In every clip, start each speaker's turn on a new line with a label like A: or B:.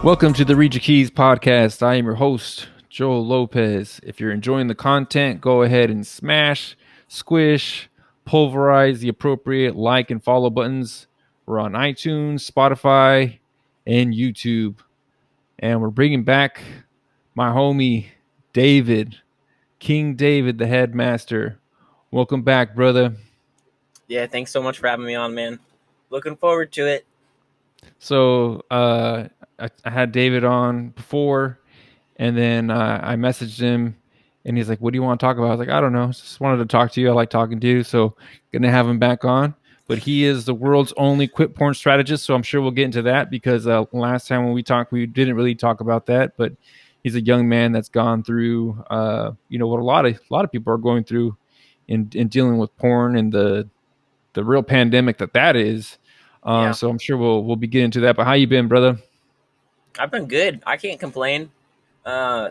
A: Welcome to the Read Your Keys podcast. I am your host, Joel Lopez. If you're enjoying the content, go ahead and smash, squish, pulverize the appropriate like and follow buttons. We're on iTunes, Spotify, and YouTube. And we're bringing back my homie, David, King David, the headmaster. Welcome back, brother.
B: Yeah, thanks so much for having me on, man. Looking forward to it.
A: So I had David on before, and then I messaged him, and he's like, "What do you want to talk about?" I was like, "I don't know. Just wanted to talk to you. I like talking to you, so gonna have him back on." But he is the world's only quit porn strategist, so I'm sure we'll get into that because last time when we talked, we didn't really talk about that. But he's a young man that's gone through, what a lot of people are going through in dealing with porn and the real pandemic that is.
B: Yeah,
A: So I'm sure we'll be getting to that. But how you been, brother?
B: I've been good. I can't complain.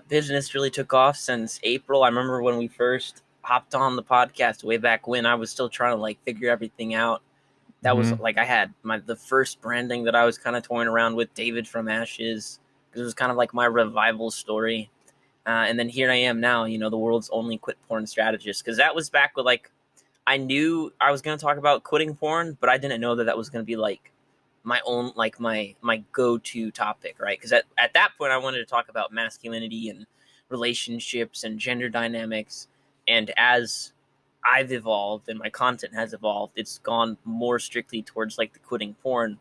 B: Business really took off since April. I remember when we first hopped on the podcast way back when I was still trying to figure everything out. That was
A: Mm-hmm.
B: I had the first branding that I was kind of toying around with, David from Ashes, because it was kind of like my revival story. And then here I am now, the world's only quit porn strategist, because that was back with I knew I was going to talk about quitting porn, but I didn't know that was going to be my own, my go-to topic, right? Because at that point I wanted to talk about masculinity and relationships and gender dynamics. And as I've evolved and my content has evolved, it's gone more strictly towards the quitting porn.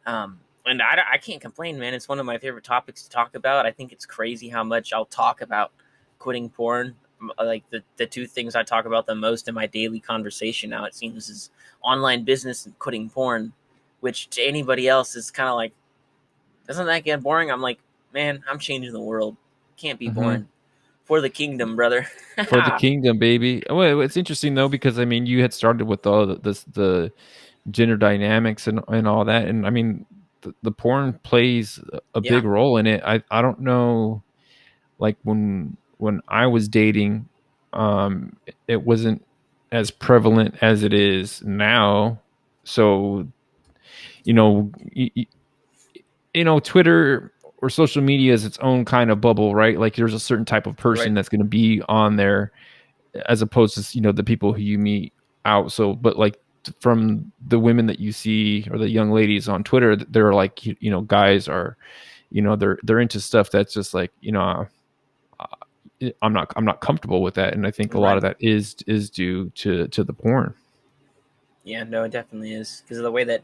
B: And I can't complain, man. It's one of my favorite topics to talk about. I think it's crazy how much I'll talk about quitting porn. Like the two things I talk about the most in my daily conversation now, it seems, is online business and quitting porn, which to anybody else is kind of like, doesn't that get boring? I'm like, man, I'm changing the world. Can't be
A: Mm-hmm.
B: boring. For the kingdom, brother.
A: For the kingdom, baby. Well, it's interesting though because I mean, you had started with all the gender dynamics and all that, and I mean, the porn plays a
B: Yeah,
A: big role in it. I don't know, like when I was dating, it wasn't as prevalent as it is now. So you know, Twitter or social media is its own kind of bubble, right? Like there's a certain type of person
B: right.
A: that's going to be on there as opposed to the people who you meet out. So but like from the women that you see or the young ladies on Twitter, they're like guys are they're into stuff that's just like I'm not comfortable with that, and I think a lot
B: Right.
A: of that is due to the porn.
B: Yeah, no, it definitely is. Because of the way that,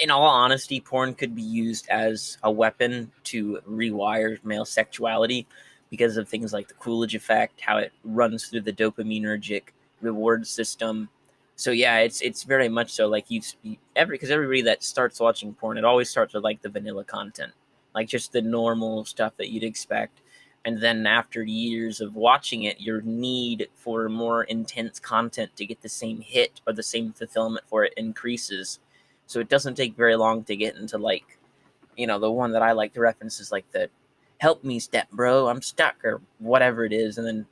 B: in all honesty, porn could be used as a weapon to rewire male sexuality because of things like the Coolidge effect, how it runs through the dopaminergic reward system. So yeah, it's very much so. Like because everybody that starts watching porn, it always starts with the vanilla content, like just the normal stuff that you'd expect. And then after years of watching it, your need for more intense content to get the same hit or the same fulfillment for it increases. So it doesn't take very long to get into the one that I like to reference is the help me step, bro, I'm stuck, or whatever it is. And then,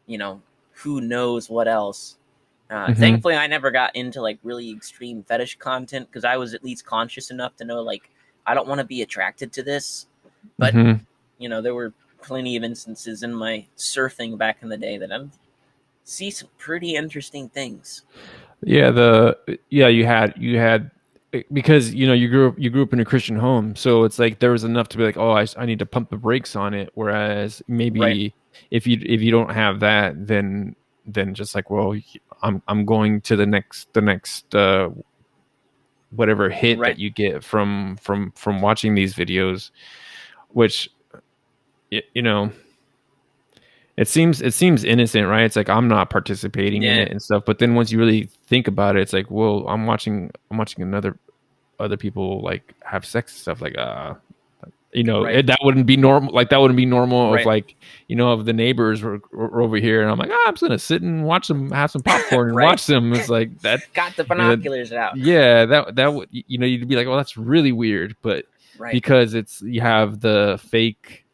B: you know, who knows what else.
A: Mm-hmm.
B: Thankfully, I never got into really extreme fetish content because I was at least conscious enough to know I don't want to be attracted to this. But,
A: Mm-hmm.
B: there were plenty of instances in my surfing back in the day that I see some pretty interesting things.
A: Yeah, you had because you grew up in a Christian home, so it's like there was enough to be like, oh, I need to pump the brakes on it. Whereas
B: Right,
A: maybe if you don't have that, then just like, well, I'm going to the next whatever hit that
B: right.
A: you get from watching these videos, which y- you know it seems innocent, right? It's like I'm not participating in
B: Yeah,
A: it and stuff, but then once you really think about it, it's like, well, I'm watching another other people like have sex and stuff, like
B: right,
A: that wouldn't be normal. Like that wouldn't be normal of
B: right.
A: like of the neighbors were over here, and I'm like, I'm just gonna sit and watch them have some popcorn and
B: Right.
A: watch them. It's like that.
B: Got the
A: you know
B: binoculars out.
A: yeah, that would, you'd be like, well, that's really weird, but
B: Right,
A: because you have the fake,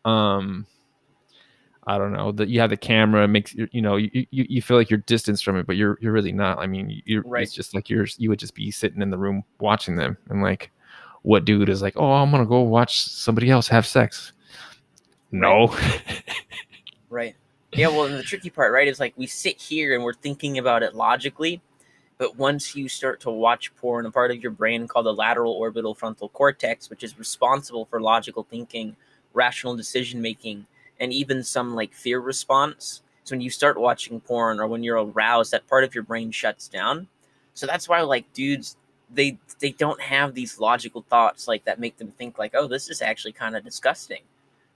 A: I don't know, that you have the camera, makes you feel like you're distanced from it, but you're really not. I mean, it's
B: right.
A: just like you would just be sitting in the room watching them, and like, what dude is like, oh, I'm gonna go watch somebody else have sex.
B: Right.
A: No.
B: Right. Yeah, well, and the tricky part, right, is like we sit here and we're thinking about it logically, but once you start to watch porn, a part of your brain called the lateral orbital frontal cortex, which is responsible for logical thinking, rational decision making, and even some like fear response. So when you start watching porn or when you're aroused, that part of your brain shuts down. So that's why like dudes they don't have these logical thoughts like that make them think like, oh, this is actually kind of disgusting.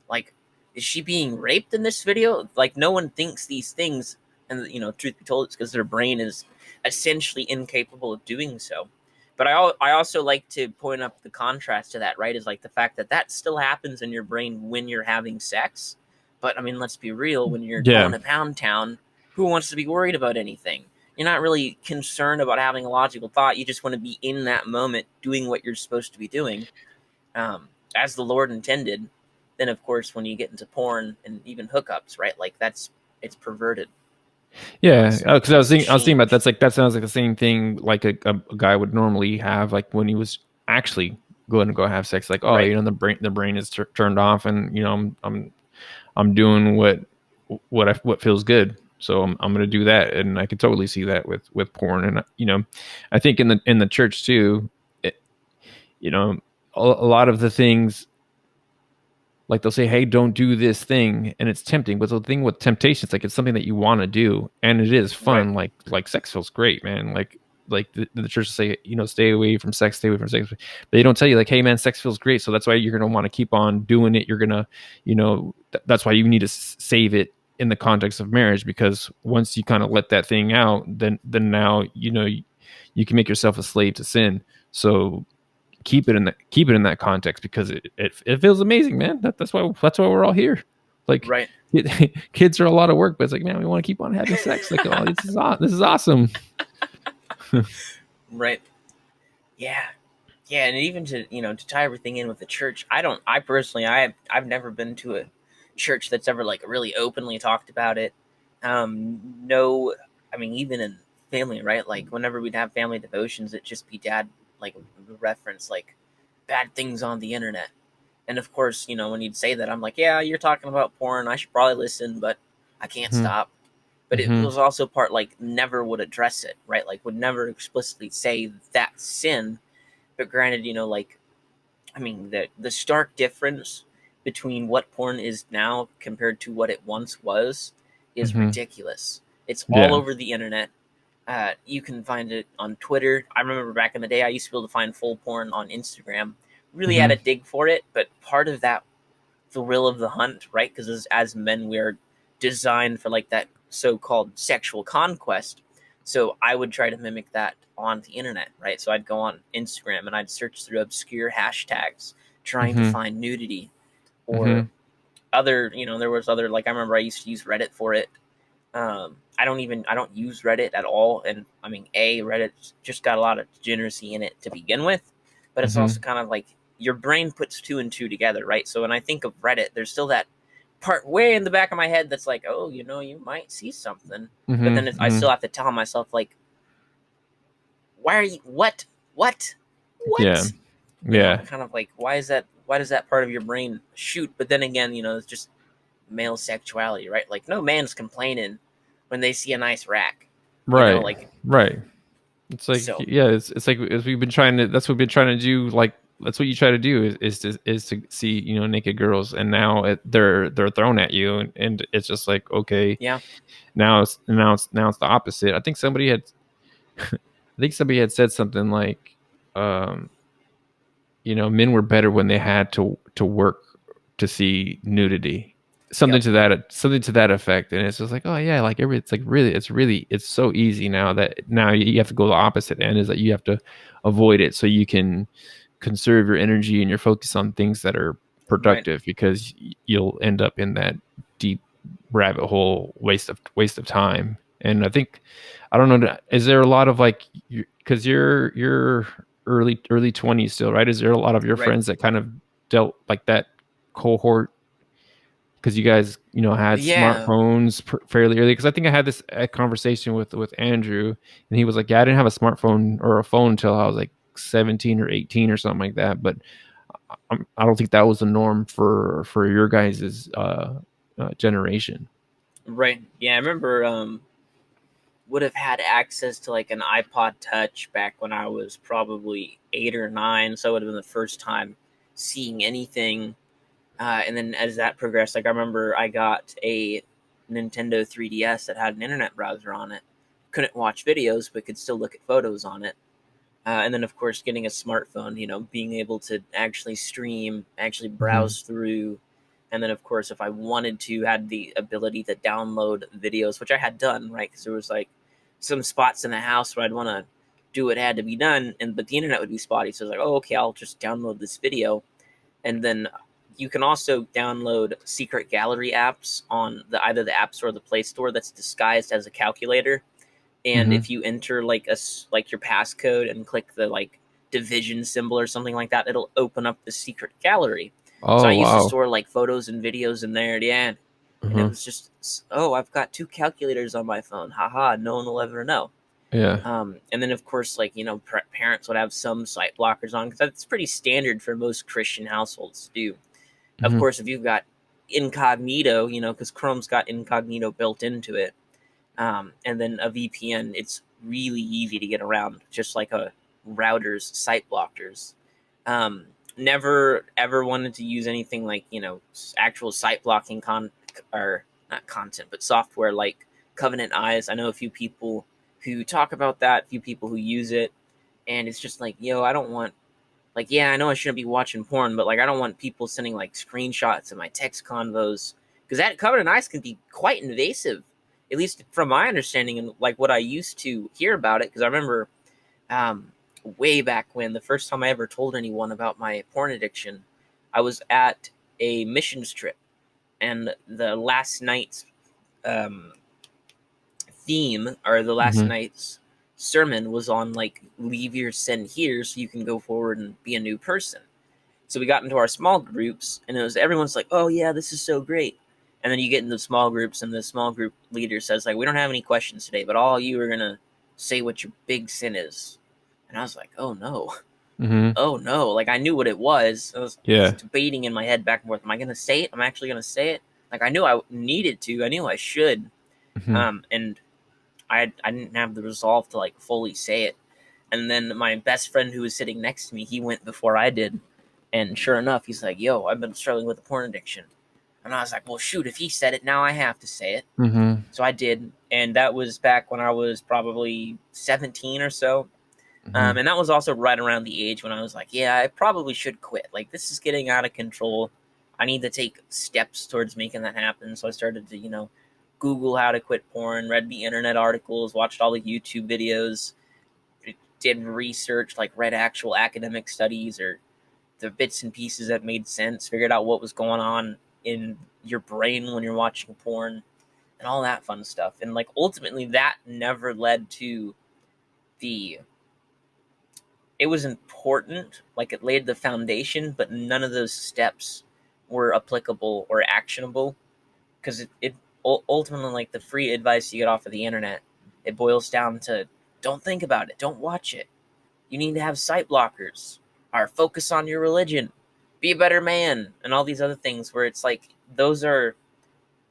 B: Like, is she being raped in this video? Like, no one thinks these things, and truth be told, it's because their brain is essentially incapable of doing so. But I also like to point up the contrast to that, right? Is like the fact that that still happens in your brain when you're having sex. But I mean, let's be real. When you're
A: Yeah.
B: going to Pound Town, who wants to be worried about anything? You're not really concerned about having a logical thought. You just want to be in that moment, doing what you're supposed to be doing, as the Lord intended. Then of course when you get into porn and even hookups, right? Like it's perverted.
A: Yeah, because
B: It's
A: I was thinking about
B: changed.
A: that's like that sounds like the same thing like a guy would normally have like when he was actually going to go have sex. Like, oh,
B: Right.
A: the brain is turned off, and I'm doing what feels good. So I'm going to do that, and I can totally see that with porn, and I think in the church too, it, you know, a lot of the things like they'll say, hey, don't do this thing, and it's tempting, but the thing with temptation, it's like it's something that you want to do, and it is
B: Right.
A: fun. Like sex feels great, man. Like the church will say, stay away from sex, stay away from sex, but they don't tell you like, hey man, sex feels great, so that's why you're gonna want to keep on doing it. You're gonna that's why you need to save it in the context of marriage, because once you kind of let that thing out, then now you can make yourself a slave to sin. So keep it in that context, because it feels amazing, man. That's why we're all here. Like,
B: Right.
A: kids are a lot of work, but it's like, man, we want to keep on having sex. Like, oh, this is awesome.
B: Right. Yeah. Yeah, and even to tie everything in with the church, I personally I've never been to a church that's ever like really openly talked about it. No, I mean even in family, right? Like whenever we'd have family devotions, it'd just be dad like reference like bad things on the internet. And of course, when you'd say that, I'm like, yeah, you're talking about porn. I should probably listen, but I can't
A: Hmm.
B: stop. But it
A: Hmm.
B: was also part like never would address it, right? Like would never explicitly say that sin. But granted, like I mean the stark difference between what porn is now compared to what it once was is
A: Hmm.
B: ridiculous. It's all
A: Yeah.
B: over the internet. You can find it on Twitter. I remember back in the day, I used to be able to find full porn on Instagram. Really had
A: Hmm.
B: to dig for it, but part of that thrill of the hunt, right? Because as men, we are designed for like that so-called sexual conquest. So I would try to mimic that on the internet, right? So I'd go on Instagram and I'd search through obscure hashtags trying to
A: Hmm.
B: find nudity or
A: Hmm.
B: other, there was other like I remember I used to use Reddit for it. I don't use Reddit at all, and I mean, Reddit just got a lot of degeneracy in it to begin with, but it's
A: Hmm.
B: also kind of like your brain puts two and two together, right? So when I think of Reddit, there's still that part way in the back of my head that's like, oh, you might see something, but
A: Hmm.
B: then I
A: Hmm.
B: still have to tell myself like, why are you what
A: Yeah.
B: what?
A: Yeah.
B: Kind of like why is that? Why does that part of your brain shoot? But then again, it's just male sexuality, right? Like no man's complaining when they see a nice rack,
A: Right.
B: like
A: Right. It's like,
B: so.
A: yeah, it's like, as we've been trying to that's what we've been trying to do. Like, that's what you try to do is to see naked girls, and now they're thrown at you, and it's just like, okay,
B: Yeah.
A: now it's the opposite. I think somebody had said something like, um men were better when they had to work to see nudity,
B: Yep.
A: something to that effect. And it's just like, oh yeah, like it's like really it's so easy now that now you have to go the opposite end, is that you have to avoid it so you can conserve your energy and your focus on things that are
B: Right.
A: productive, because you'll end up in that deep rabbit hole, waste of time. And I think, I don't know, is there a lot of like, because you're early 20s still, right? Is there a lot of your
B: Right.
A: friends that kind of dealt like that cohort, because you guys had
B: Yeah.
A: smartphones fairly early? Because I think I had a conversation with Andrew, and he was like, yeah, I didn't have a smartphone or a phone until I was like like 17 or 18 or something like that. But I don't think that was the norm for your guys' generation.
B: Right. Yeah, I remember would have had access to like an iPod Touch back when I was probably 8 or 9, so it would have been the first time seeing anything. And then as that progressed, like I remember I got a Nintendo 3DS that had an internet browser on it. Couldn't watch videos, but could still look at photos on it. And then, of course, getting a smartphone, being able to actually stream, actually
A: Hmm.
B: browse through. And then, of course, if I wanted to, had the ability to download videos, which I had done, right? Because there was like some spots in the house where I'd want to do what had to be done, but the internet would be spotty. So I was like, oh, okay, I'll just download this video. And then you can also download secret gallery apps on either the App Store or the Play Store that's disguised as a calculator. And
A: Hmm.
B: if you enter like your passcode and click the like division symbol or something like that, it'll open up the secret gallery. So I
A: Oh
B: used to
A: wow.
B: store like photos and videos in there, yeah. And it
A: Hmm.
B: was just, oh, I've got 2 calculators on my phone. Haha, no one will ever know.
A: Yeah.
B: And then, of course, like, parents would have some site blockers on because that's pretty standard for most Christian households to do. Of
A: Hmm.
B: course, if you've got incognito, because Chrome's got incognito built into it, and then a VPN, it's really easy to get around, just like a router's site blockers. Never ever wanted to use anything like actual site blocking or not content, but software like Covenant Eyes. I know a few people who talk about that, a few people who use it, and it's just like, I don't want, like, yeah, I know I shouldn't be watching porn, but like I don't want people sending like screenshots of my text convos, because that Covenant Eyes can be quite invasive, at least from my understanding and like what I used to hear about it. Because I remember um, way back when the first time I ever told anyone about my porn addiction, I was at a missions trip, and the last night's um, theme, or the last
A: Hmm.
B: night's sermon, was on like leave your sin here so you can go forward and be a new person. So we got into our small groups, and everyone's like, "Oh yeah, this is so great." And then you get into small groups, and the small group leader says, "Like, we don't have any questions today, but all you are gonna say what your big sin is." And I was like, "Oh no,
A: Hmm.
B: oh no!" Like I knew what it was. I was
A: Yeah.
B: debating in my head back and forth. Am I gonna say it? Am I actually gonna say it? Like I knew I needed to. I knew I should.
A: Hmm.
B: And I didn't have the resolve to like fully say it. And then my best friend who was sitting next to me, he went before I did. And sure enough, he's like, "Yo, I've been struggling with a porn addiction." And I was like, "Well, shoot, if he said it, now I have to say it."
A: Hmm.
B: So I did. And that was back when I was probably 17 or so.
A: Hmm.
B: And that was also right around the age when I was like, yeah, I probably should quit. Like, this is getting out of control. I need to take steps towards making that happen. So I started to, Google how to quit porn, read the internet articles, watched all the YouTube videos, did research, like read actual academic studies or the bits and pieces that made sense, figured out what was going on in your brain when you're watching porn and all that fun stuff. And like ultimately that never led to the it was important, like it laid the foundation, but none of those steps were applicable or actionable because it ultimately, like the free advice you get off of the internet, it boils down to don't think about it, don't watch it. You need to have site blockers, or focus on your religion, be a better man, and all these other things where it's like those are,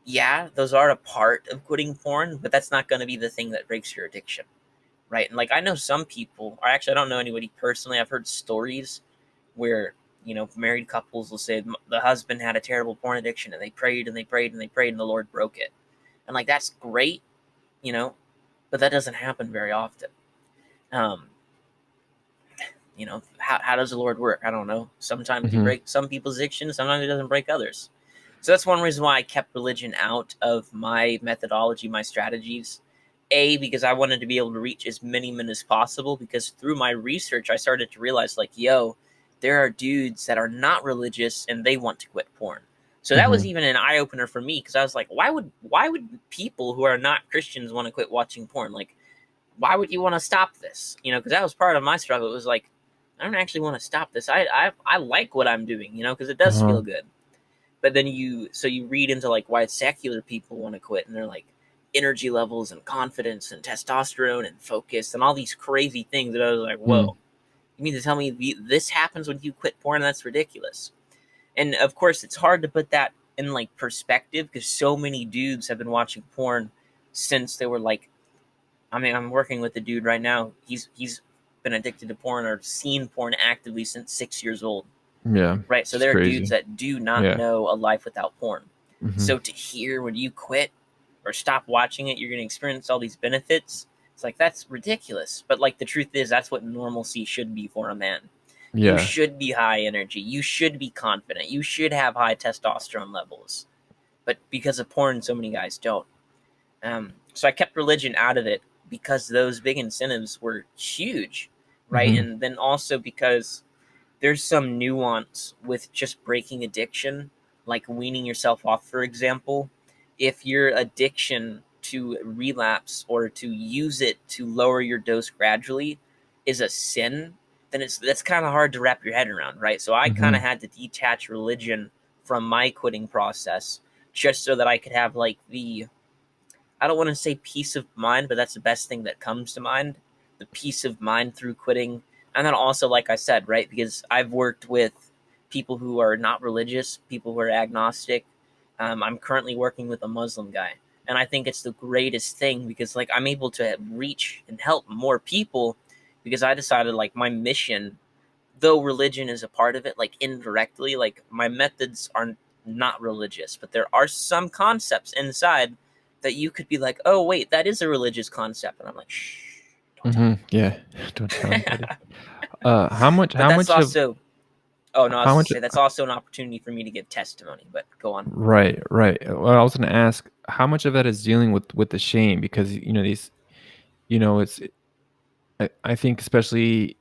B: yeah, those are a part of quitting porn, but that's not going to be the thing that breaks your addiction, right? And like I know some people, or actually I don't know anybody personally. I've heard stories where married couples will say the husband had a terrible porn addiction, and they prayed and they prayed and they prayed, and the Lord broke it. And like that's great, you know, but that doesn't happen very often. Um, how does the Lord work? I don't know. Sometimes he
A: Hmm.
B: breaks some people's addictions, sometimes he doesn't break others. So that's one reason why I kept religion out of my methodology, my strategies. A, because I wanted to be able to reach as many men as possible, because through my research, I started to realize, like, yo, there are dudes that are not religious and they want to quit porn. So that was
A: Hmm.
B: even an eye opener for me, because I was like, why would people who are not Christians want to quit watching porn? Like, why would you want to stop this? Because that was part of my struggle. It was like, I don't actually want to stop this. I like what I'm doing, because it does
A: Uh-huh.
B: feel good. But then you read into like why secular people want to quit, and they're like energy levels and confidence and testosterone and focus and all these crazy things that I was like,
A: Hmm.
B: whoa, You mean to tell me this happens when you quit porn? That's ridiculous. And of course, it's hard to put that in like perspective because so many dudes have been watching porn since they were like, I mean, I'm working with a dude right now. He's been addicted to porn or seen porn actively since 6 years old.
A: Yeah,
B: Right. So
A: it's
B: there are dudes
A: crazy.
B: that do not
A: Yeah.
B: know a life without porn.
A: Hmm.
B: So to hear when you quit or stop watching it, you're going to experience all these benefits. It's like that's ridiculous. But like the truth is, that's what normalcy should be for a man. You
A: Yeah.
B: should be high energy. You should be confident. You should have high testosterone levels. But because of porn, so many guys don't. So I kept religion out of it because those big incentives were huge, right?
A: Hmm.
B: And then also because there's some nuance with just breaking addiction, like weaning yourself off, for example. If your addiction to relapse or to use it to lower your dose gradually is a sin, then that's kind of hard to wrap your head around, right? So I kind
A: Hmm.
B: of had to detach religion from my quitting process just so that I could have like the, I don't want to say peace of mind, but that's the best thing that comes to mind. The peace of mind through quitting. And then also, like I said, right, because I've worked with people who are not religious, people who are agnostic. I'm currently working with a Muslim guy. And I think it's the greatest thing because, like, I'm able to reach and help more people because I decided, like, my mission, though religion is a part of it, like, indirectly, like, my methods are not religious, but there are some concepts inside that you could be like, oh wait, that is a religious concept, and I'm like, shh, don't tell
A: Hmm. Yeah. Don't tell
B: anybody.
A: anybody. How much?
B: But
A: How
B: that's
A: much of?
B: also, oh no, I was
A: How
B: to
A: much?
B: say that's also an opportunity for me to give testimony. But go on.
A: Right. Right. Well, I was going to ask, how much of that is dealing with the shame because these, it's. I think especially,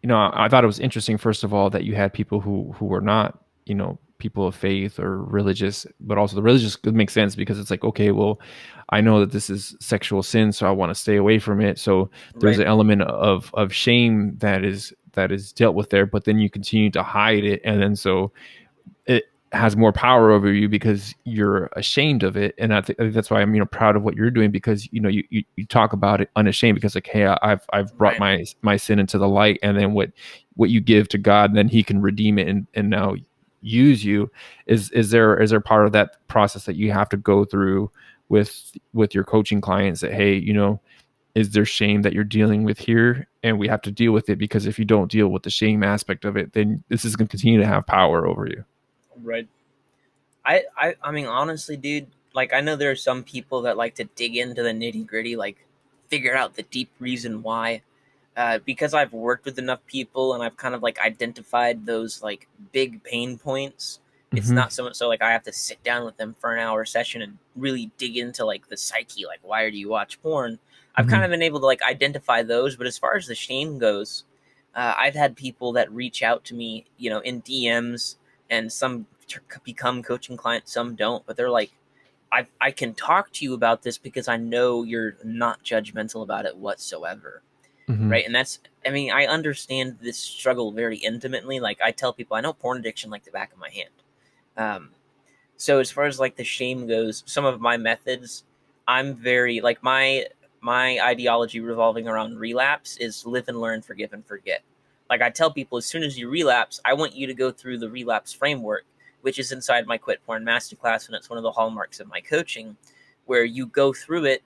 A: I thought it was interesting, first of all, that you had people who were not, people of faith or religious, but also the religious could make sense because it's like, okay, well, I know that this is sexual sin, so I want to stay away from it. So there's
B: Right,
A: an element of shame that is dealt with there, but then you continue to hide it, and then so it has more power over you because you're ashamed of it. And I think that's why I'm proud of what you're doing, because you talk about it unashamed, because like, hey, I've brought
B: right,
A: my sin into the light, and then what you give to God, and then He can redeem it and now use you. Is there part of that process that you have to go through with your coaching clients, that, hey, is there shame that you're dealing with here, and we have to deal with it, because if you don't deal with the shame aspect of it, then this is going to continue to have power over you.
B: right. I mean, honestly, dude, like I know there are some people that like to dig into the nitty gritty, like figure out the deep reason why. Because I've worked with enough people and I've kind of like identified those like big pain points. It's
A: Hmm.
B: not so much so like I have to sit down with them for an hour session and really dig into like the psyche, like why do you watch porn? I've kind
A: Hmm.
B: of been able to like identify those, but as far as the shame goes, I've had people that reach out to me, in DMs, and some become coaching clients, some don't, but they're like, I can talk to you about this because I know you're not judgmental about it whatsoever,
A: Hmm.
B: right? And that's, I mean, I understand this struggle very intimately. Like I tell people, I know porn addiction like the back of my hand. Um, so as far as like the shame goes, some of my methods, I'm very like my ideology revolving around relapse is live and learn, forgive and forget. Like I tell people, as soon as you relapse, I want you to go through the relapse framework, which is inside my Quit Porn Masterclass, and it's one of the hallmarks of my coaching, where you go through it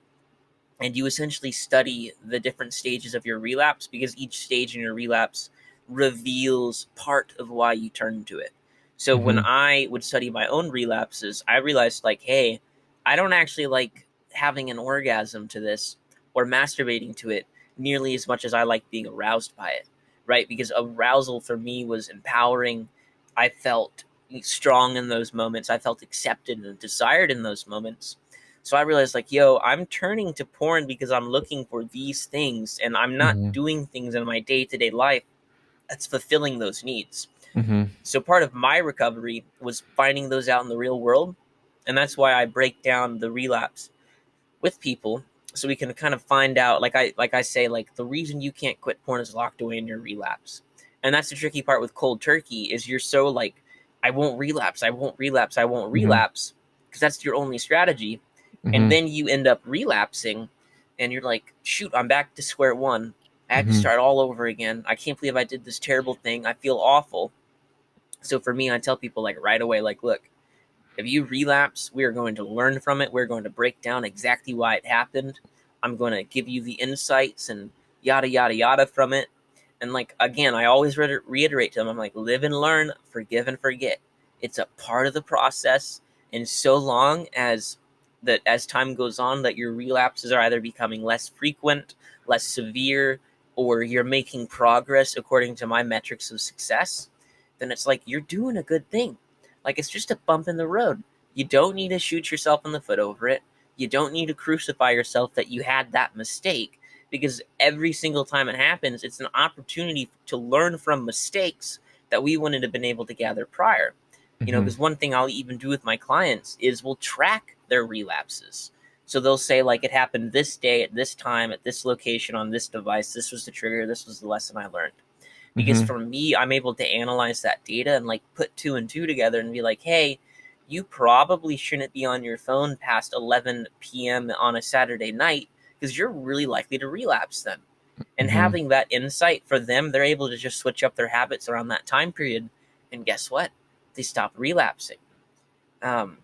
B: and you essentially study the different stages of your relapse because each stage in your relapse reveals part of why you turned to it. So when
A: Hmm.
B: I would study my own relapses, I realized like, hey, I don't actually like having an orgasm to this or masturbating to it nearly as much as I like being aroused by it, right? Because arousal for me was empowering. I felt strong in those moments. I felt accepted and desired in those moments. So I realized, like, yo, I'm turning to porn because I'm looking for these things and I'm not
A: Hmm.
B: doing things in my day to day life that's fulfilling those needs.
A: Hmm.
B: So part of my recovery was finding those out in the real world. And that's why I break down the relapse with people so we can kind of find out, like I say, like the reason you can't quit porn is locked away in your relapse. And that's the tricky part with cold turkey is you're so like, I won't relapse, I won't relapse, I won't
A: Hmm.
B: relapse, because that's your only strategy, and
A: Hmm.
B: then you end up relapsing and you're like, shoot, I'm back to square one, I had to
A: Mhm.
B: start all over again. I can't believe I did this terrible thing. I feel awful. So for me, I tell people like right away, like, look, if you relapse, we are going to learn from it. We're going to break down exactly why it happened. I'm going to give you the insights and yada, yada, yada from it. And like, again, I always reiterate to them, I'm like, live and learn, forgive and forget. It's a part of the process. And so long as that as time goes on, that your relapses are either becoming less frequent, less severe, or you're making progress according to my metrics of success, then it's like you're doing a good thing. Like it's just a bump in the road. You don't need to shoot yourself in the foot over it. You don't need to crucify yourself that you had that mistake, because every single time it happens, it's an opportunity to learn from mistakes that we wouldn't have been able to gather prior. You know,
A: Mhm.
B: because one thing I'll even do with my clients is we'll track their relapses. So they'll say, like, it happened this day, at this time, at this location, on this device. This was the trigger. This was the lesson I learned. Because
A: Mhm.
B: for me, I'm able to analyze that data and like put two and two together and be like, hey, you probably shouldn't be on your phone past 11 p.m. on a Saturday night because you're really likely to relapse then. And
A: Mhm.
B: having that insight for them, they're able to just switch up their habits around that time period. And guess what? They stop relapsing. Um,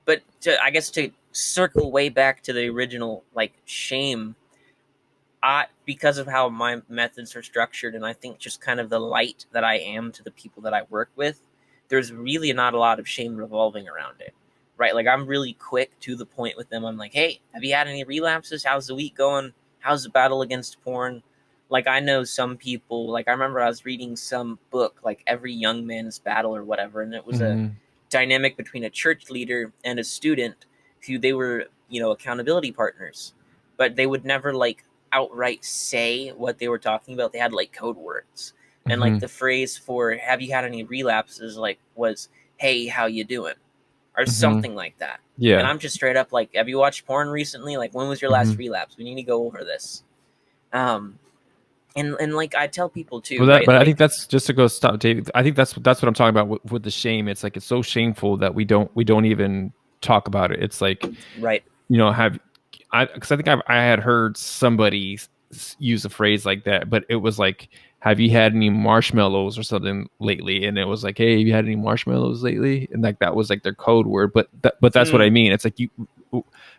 B: but I guess to circle way back to the original, like shame, because of how my methods are structured, and I think just kind of the light that I am to the people that I work with, there's really not a lot of shame revolving around it, right? Like I'm really quick to the point with them. I'm like, hey, have you had any relapses? How's the week going? How's the battle against porn? Like I know some people. Like I remember I was reading some book, like Every Young Man's Battle or whatever, and it was a
A: Mhm.
B: dynamic between a church leader and a student who they were, accountability partners, but they would never like outright say what they were talking about. They had like code words. And like
A: Mhm.
B: the phrase for have you had any relapses like was, hey, how you doing? Or
A: Mhm.
B: something like that. And
A: Yeah.
B: I'm just straight up like, have you watched porn recently? Like when was your last
A: Mhm.
B: relapse? We need to go over this. Um and like I tell people too,
A: But that,
B: right?
A: but I think
B: Like
A: that's just to go stop, David. I think that's what I'm talking about with the shame. It's like it's so shameful that we don't even talk about it. It's like,
B: right,
A: have I, because I think I had heard somebody use a phrase like that, but it was like, have you had any marshmallows or something lately? And it was like, hey, have you had any marshmallows lately? And like that was like their code word. But that's what I
B: mm,
A: mean. It's like you're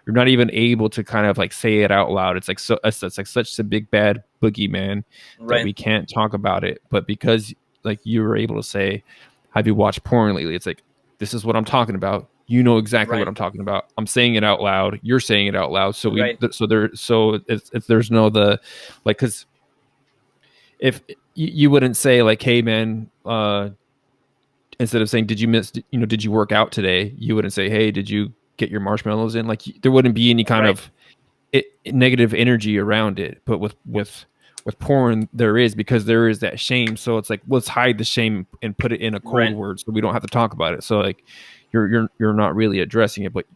A: not even able to kind of like say it out loud. It's like it's like such a big bad boogeyman that
B: right,
A: we can't talk about it. But because like you were able to say, have you watched porn lately? It's like, this is what I'm talking about. You know exactly what
B: right,
A: I'm talking about. I'm saying it out loud. You're saying it out loud. So
B: right,
A: it's there's no the, like, because if you wouldn't say like, hey man, instead of saying, did you miss, did you work out today? You wouldn't say, hey, did you get your marshmallows in? Like there wouldn't be any kind
B: right,
A: of negative energy around it. But with porn, there is, because there is that shame. So it's like, let's hide the shame and put it in a code
B: right.
A: word so we don't have to talk about it. So like you're not really addressing it. But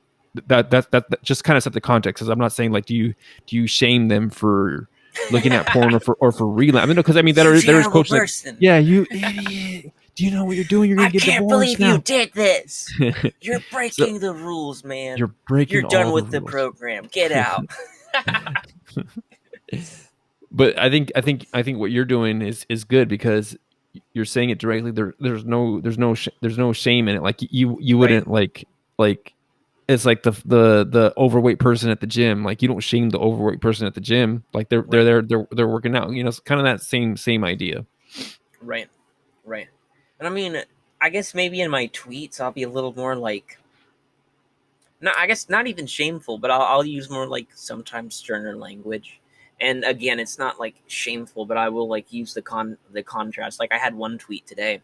A: that just kind of set the context, because I'm not saying like, do you shame them for looking at porn, or for relapse? I mean, because I mean,
B: You
A: there is
B: terrible
A: coaches like,
B: person.
A: yeah, you idiot, do you know what you're doing? You're
B: I
A: gonna get
B: can't
A: divorced
B: believe you
A: now.
B: did this. You're
A: So
B: breaking the rules, man.
A: you're breaking
B: You're done
A: all the
B: with the
A: rules.
B: program. Get out.
A: But I think what you're doing is good, because you're saying it directly. There's no shame in it. Like you
B: right,
A: wouldn't like it's like the overweight person at the gym. Like you don't shame the overweight person at the gym. Like they're
B: right,
A: there, they're working out. It's kind of that same idea.
B: right, right. And I mean, I guess maybe in my tweets I'll be a little more like, no, I guess not even shameful, but I'll use more like sometimes sterner language. And again, it's not like shameful, but I will like use the contrast. Like I had one tweet today,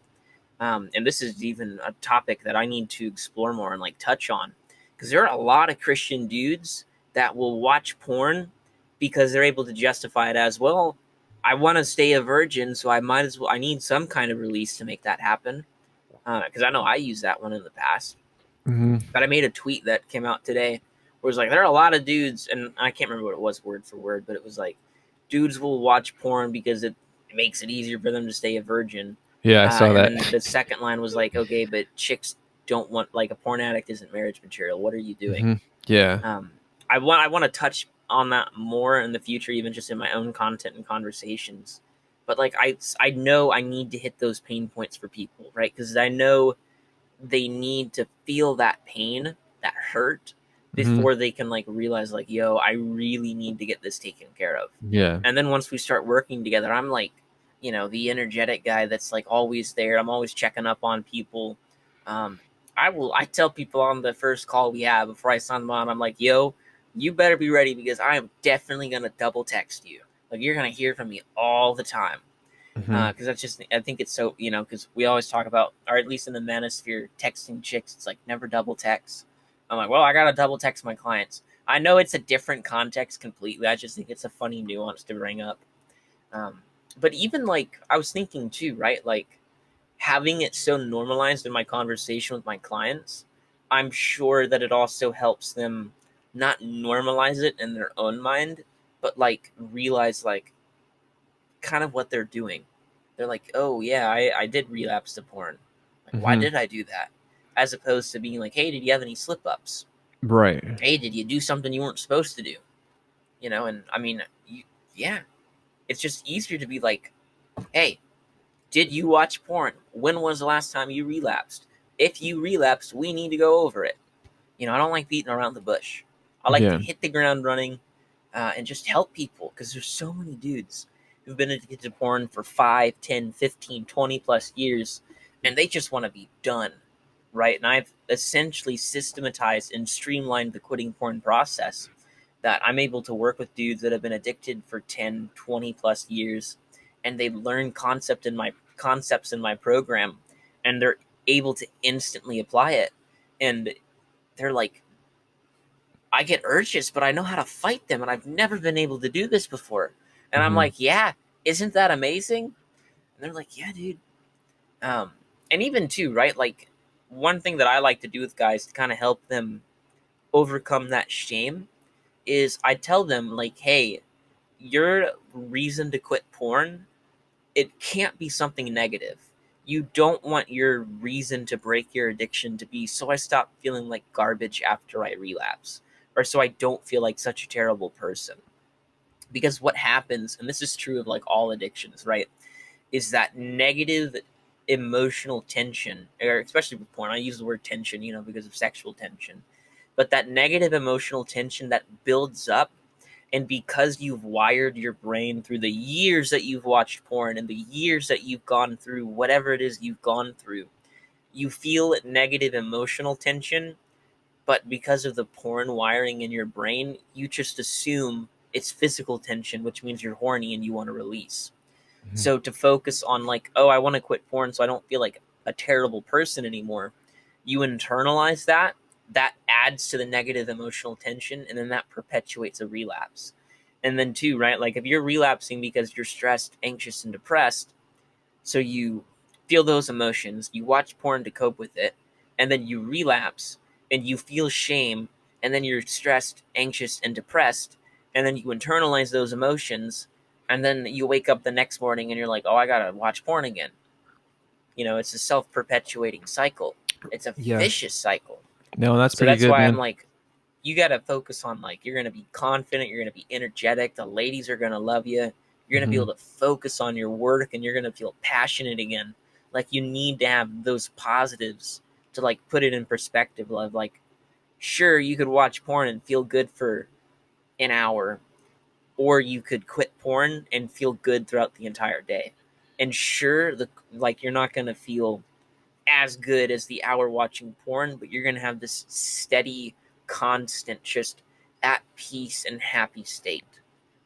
B: and this is even a topic that I need to explore more and like touch on, because there are a lot of Christian dudes that will watch porn because they're able to justify it as, well, I want to stay a virgin, so I might as well, I need some kind of release to make that happen. Because I know I used that one in the past.
A: Hmm.
B: But I made a tweet that came out today where it's like, there are a lot of dudes, and I can't remember what it was word for word, but it was like, dudes will watch porn because it makes it easier for them to stay a virgin.
A: Yeah, I saw
B: And
A: that.
B: then the second line was like, okay, but chicks don't want, like, a porn addict isn't marriage material. What are you doing?
A: Hmm. Yeah.
B: Um, I want to touch on that more in the future, even just in my own content and conversations. But like I know I need to hit those pain points for people, right? Because I know they need to feel that pain, that hurt,
A: Hmm.
B: before they can like realize like, yo, I really need to get this taken care of.
A: Yeah.
B: And then once we start working together, I'm like, the energetic guy that's like always there. I'm always checking up on people. Um, I tell people on the first call we have before I sign them on, I'm like, yo, you better be ready because I am definitely gonna double text you. Like you're gonna hear from me all the time.
A: Hmm.
B: Because I think it's so, because we always talk about, or at least in the manosphere, texting chicks, it's like never double text. I'm like, well, I gotta double text my clients. I know it's a different context completely. I just think it's a funny nuance to bring up. Um, but even like, I was thinking too, right? Like having it so normalized in my conversation with my clients, I'm sure that it also helps them not normalize it in their own mind, but like realize like kind of what they're doing. They're like, oh yeah, I did relapse to porn. Like, why
A: Hmm.
B: did I do that? As opposed to being like, hey, did you have any slip ups?
A: Right.
B: Hey, did you do something you weren't supposed to do? And I mean, yeah, it's just easier to be like, hey, did you watch porn? When was the last time you relapsed? If you relapsed, we need to go over it. I don't like beating around the bush. I like to
A: Yeah.
B: hit the ground running, and just help people because there's so many dudes who've been addicted to porn for 5, 10, 15, 20 plus years, and they just want to be done, right? And I've essentially systematized and streamlined the quitting porn process that I'm able to work with dudes that have been addicted for 10, 20 plus years, and they learn concepts in my program, and they're able to instantly apply it. And they're like, I get urges, but I know how to fight them, and I've never been able to do this before. And I'm
A: Hmm.
B: like, yeah, isn't that amazing? And they're like, yeah, dude. Um, and even too, right? Like one thing that I like to do with guys to kind of help them overcome that shame is I tell them like, hey, your reason to quit porn, it can't be something negative. You don't want your reason to break your addiction to be so I stop feeling like garbage after I relapse, or so I don't feel like such a terrible person. Because what happens, and this is true of like all addictions, right, is that negative emotional tension, or especially with porn, I use the word tension, because of sexual tension, but that negative emotional tension that builds up, and because you've wired your brain through the years that you've watched porn and the years that you've gone through whatever it is you've gone through, you feel negative emotional tension. But because of the porn wiring in your brain, you just assume it's physical tension, which means you're horny and you want to release.
A: Hmm.
B: So to focus on like, oh, I want to quit porn so I don't feel like a terrible person anymore, you internalize that. That adds to the negative emotional tension, and then that perpetuates a relapse. And then too, right? Like if you're relapsing because you're stressed, anxious, and depressed, so you feel those emotions, you watch porn to cope with it, and then you relapse and you feel shame, and then you're stressed, anxious, and depressed, and then you internalize those emotions, and then you wake up the next morning and you're like, oh, I gotta watch porn again. It's a self perpetuating cycle, it's a
A: Yeah.
B: vicious cycle.
A: No, that's
B: So
A: pretty
B: that's
A: good,
B: why I'm
A: man.
B: like, you got to focus on like you're going to be confident, you're going to be energetic, the ladies are going to love you, you're going to be
A: Hmm.
B: able to focus on your work, and you're going to feel passionate again. Like you need to have those positives to like put it in perspective of like, sure, you could watch porn and feel good for an hour, or you could quit porn and feel good throughout the entire day. And sure, the like you're not going to feel as good as the hour watching porn, but you're going to have this steady, constant, just at peace and happy state.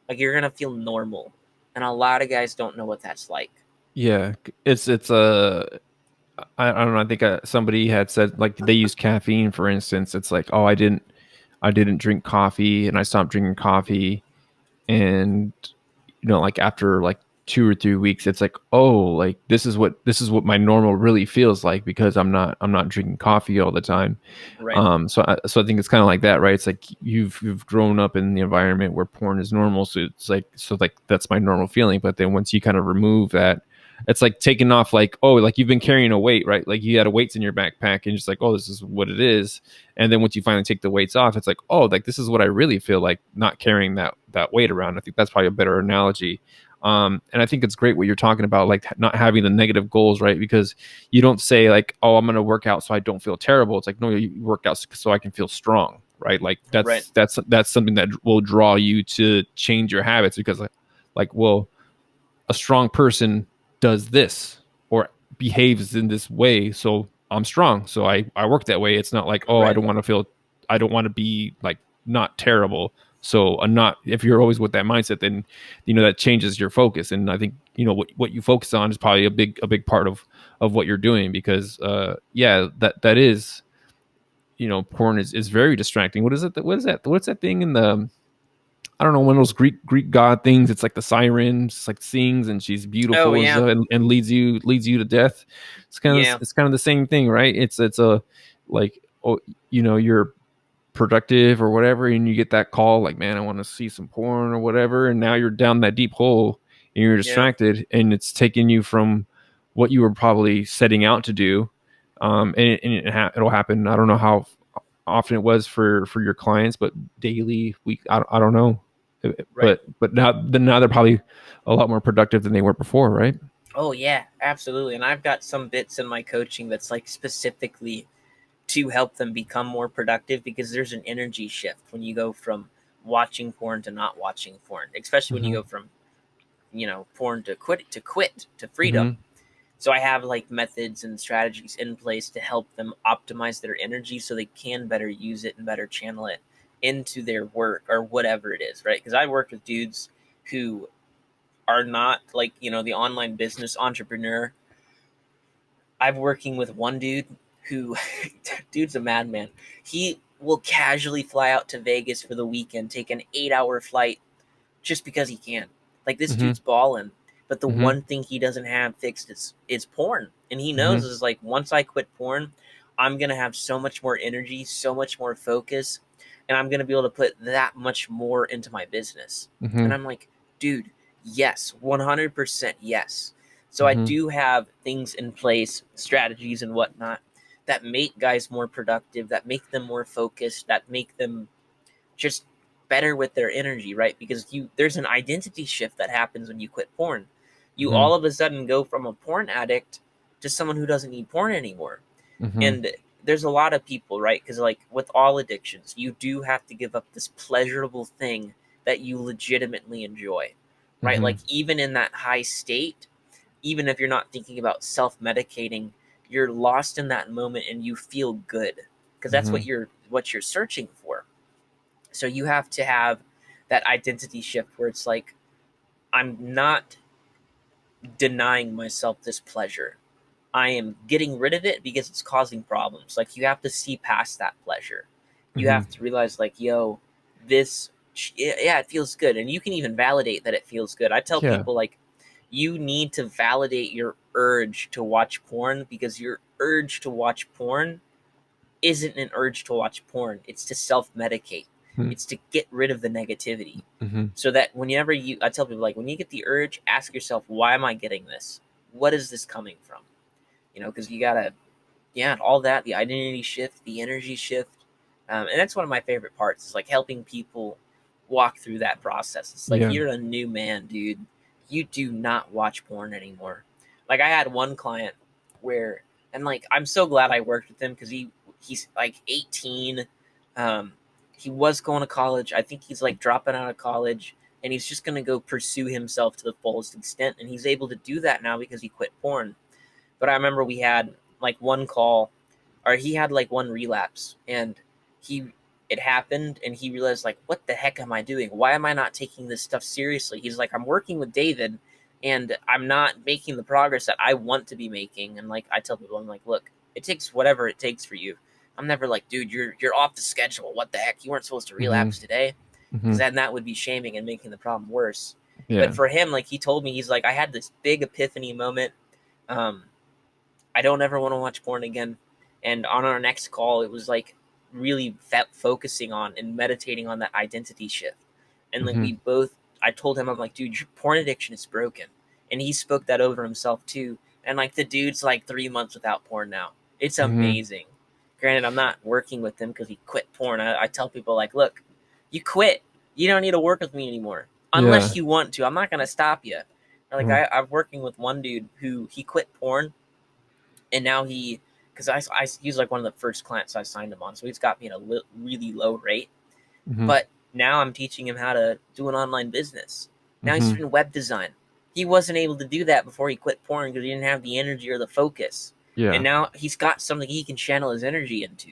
B: Like you're going to feel normal. And a lot of guys don't know what that's like.
A: Yeah. It's I don't know. I think somebody had said like they use caffeine, for instance. It's like, oh, I didn't drink coffee, and I stopped drinking coffee, and like after like 2 or 3 weeks, it's like, oh, like this is what my normal really feels like because I'm not drinking coffee all the time.
B: Right.
A: So I think it's kind of like that, right? It's like you've grown up in the environment where porn is normal, so it's like, so like that's my normal feeling. But then once you kind of remove that it's like taking off, like, oh, like you've been carrying a weight, right? Like you had a weights in your backpack and just like, oh, this is what it is. And then once you finally take the weights off, it's like, oh, like this is what I really feel like not carrying that weight around. I think that's probably a better analogy. And I think it's great what you're talking about, like not having the negative goals, right? Because you don't say like, oh, I'm going to work out so I don't feel terrible. It's like, no, you work out so I can feel strong, right? Like
B: Right.
A: that's something that will draw you to change your habits, because like, well, a strong person does this or behaves in this way, so I'm strong, so I work that way. It's not like, oh,
B: Right.
A: I don't want to be like not terrible, so I'm not. If you're always with that mindset, then that changes your focus. And I think what you focus on is probably a big part of what you're doing, because yeah, that is, porn is very distracting. What's that thing in the, I don't know, one of those Greek god things. It's like the siren, just like sings, and she's
B: Oh
A: beautiful and
B: yeah.
A: stuff, and leads you to death.
B: Yeah.
A: It's kind of the same thing, right? It's a, like, oh, you're productive or whatever, and you get that call like, man, I want to see some porn or whatever, and now you're down that deep hole and you're
B: Yeah.
A: distracted, and it's taking you from what you were probably setting out to do. It'll happen. I don't know how often it was for your clients, but daily, week, I don't know.
B: Right.
A: But now they're probably a lot more productive than they were before, right?
B: Oh yeah, absolutely. And I've got some bits in my coaching that's like specifically to help them become more productive, because there's an energy shift when you go from watching porn to not watching porn, especially when you
A: Mm-hmm.
B: go from porn to freedom.
A: Mm-hmm.
B: So I have like methods and strategies in place to help them optimize their energy so they can better use it and better channel it into their work or whatever it is, right? Because I work with dudes who are not like, the online business entrepreneur. I'm working with one dude who, dude's a madman. He will casually fly out to Vegas for the weekend, take an 8-hour flight just because he can. Like, this
A: Mm-hmm.
B: dude's balling. But the
A: Mm-hmm.
B: one thing he doesn't have fixed is porn. And he knows
A: Mm-hmm.
B: is like, once I quit porn, I'm gonna have so much more energy, so much more focus, and I'm gonna be able to put that much more into my business.
A: Mm-hmm.
B: And I'm like, dude, yes, 100% yes. So I
A: Mm-hmm.
B: do have things in place, strategies and whatnot, that make guys more productive, that make them more focused, that make them just better with their energy, right? Because there's an identity shift that happens when you quit porn. You
A: Mm-hmm.
B: all of a sudden go from a porn addict to someone who doesn't need porn anymore.
A: Mm-hmm.
B: And there's a lot of people, right? Because like with all addictions, you do have to give up this pleasurable thing that you legitimately enjoy, right?
A: Mm-hmm.
B: Like even in that high state, even if you're not thinking about self-medicating, you're lost in that moment and you feel good, because that's
A: Mm-hmm.
B: what you're searching for. So you have to have that identity shift where it's like, I'm not denying myself this pleasure. I am getting rid of it because it's causing problems. Like, you have to see past that pleasure. You
A: Mm-hmm.
B: have to realize, like, yo, this, yeah, it feels good. And you can even validate that it feels good. I tell
A: Yeah.
B: people, like, you need to validate your urge to watch porn, because your urge to watch porn isn't an urge to watch porn. It's to self medicate. It's to get rid of the negativity.
A: Mm-hmm.
B: So that whenever I tell people, like, when you get the urge, ask yourself, why am I getting this? What is this coming from? Because you gotta, yeah, all that, the identity shift, the energy shift. And that's one of my favorite parts, is like helping people walk through that process. It's like,
A: Yeah.
B: you're a new man, dude. You do not watch porn anymore. Like, I had one client where, and like, I'm so glad I worked with him, because he's like 18. Um, he was going to college. I think he's like dropping out of college, and he's just gonna go pursue himself to the fullest extent. And he's able to do that now because he quit porn. But I remember we had like one call, or he had like one relapse, and he it happened, and he realized, like, what the heck am I doing? Why am I not taking this stuff seriously? He's like, I'm working with David, and I'm not making the progress that I want to be making. And like, I tell people, I'm like, look, it takes whatever it takes for you. I'm never like, dude, you're off the schedule. What the heck? You weren't supposed to
A: Mm-hmm.
B: relapse today,
A: Mm-hmm.
B: because then that would be shaming and making the problem worse. But
A: Yeah.
B: for him, like, he told me, he's like, I had this big epiphany moment. Um, I don't ever want to watch porn again. And on our next call, it was like really focusing on and meditating on that identity shift. And like,
A: Mm-hmm.
B: we both, I told him, I'm like, dude, your porn addiction is broken. and he spoke that over himself too. And like the dude's like 3 months without porn now. It's
A: Mhm.
B: amazing. Granted, I'm not working with him because he quit porn. I tell people like, look, you quit. You don't need to work with me anymore
A: Yeah.
B: unless you want to. I'm not gonna stop you. Like
A: Mhm.
B: I'm working with one dude who he quit porn, and now because he's like one of the first clients I signed him on, so he's got me at a really low rate.
A: Mhm.
B: But now I'm teaching him how to do an online business. Now he's
A: Mhm.
B: doing web design. He wasn't able to do that before he quit porn because he didn't have the energy or the focus. And
A: Yeah.
B: now he's got something he can channel his energy into.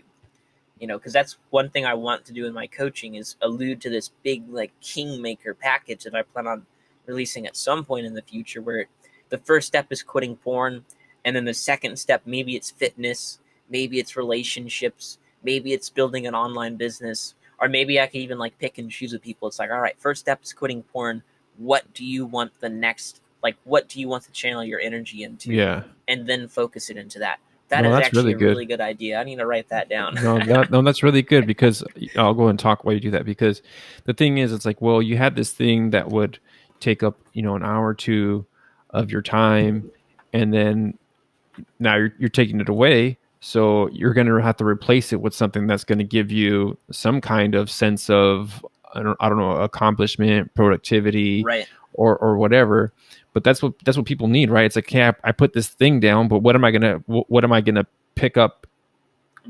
B: Because that's one thing I want to do in my coaching is allude to this big like kingmaker package that I plan on releasing at some point in the future, where the first step is quitting porn, and then the second step, maybe it's fitness, maybe it's relationships, maybe it's building an online business, or maybe I could even like pick and choose with people. It's like, all right, first step is quitting porn. What do you want the next, like what do you want to channel your energy into,
A: Yeah.
B: and then focus it into that. That
A: No,
B: is
A: that's
B: actually
A: really
B: a really
A: good.
B: good idea. I need to write that down.
A: No, that's really good because I'll go and talk while you do that because the thing is, it's like, well, you had this thing that would take up, an hour or two of your time, and then now you're taking it away. So you're going to have to replace it with something that's going to give you some kind of sense of, I don't know, accomplishment, productivity,
B: Right,
A: or whatever. But that's what people need, right? It's like, yeah, I put this thing down, but what am I gonna pick up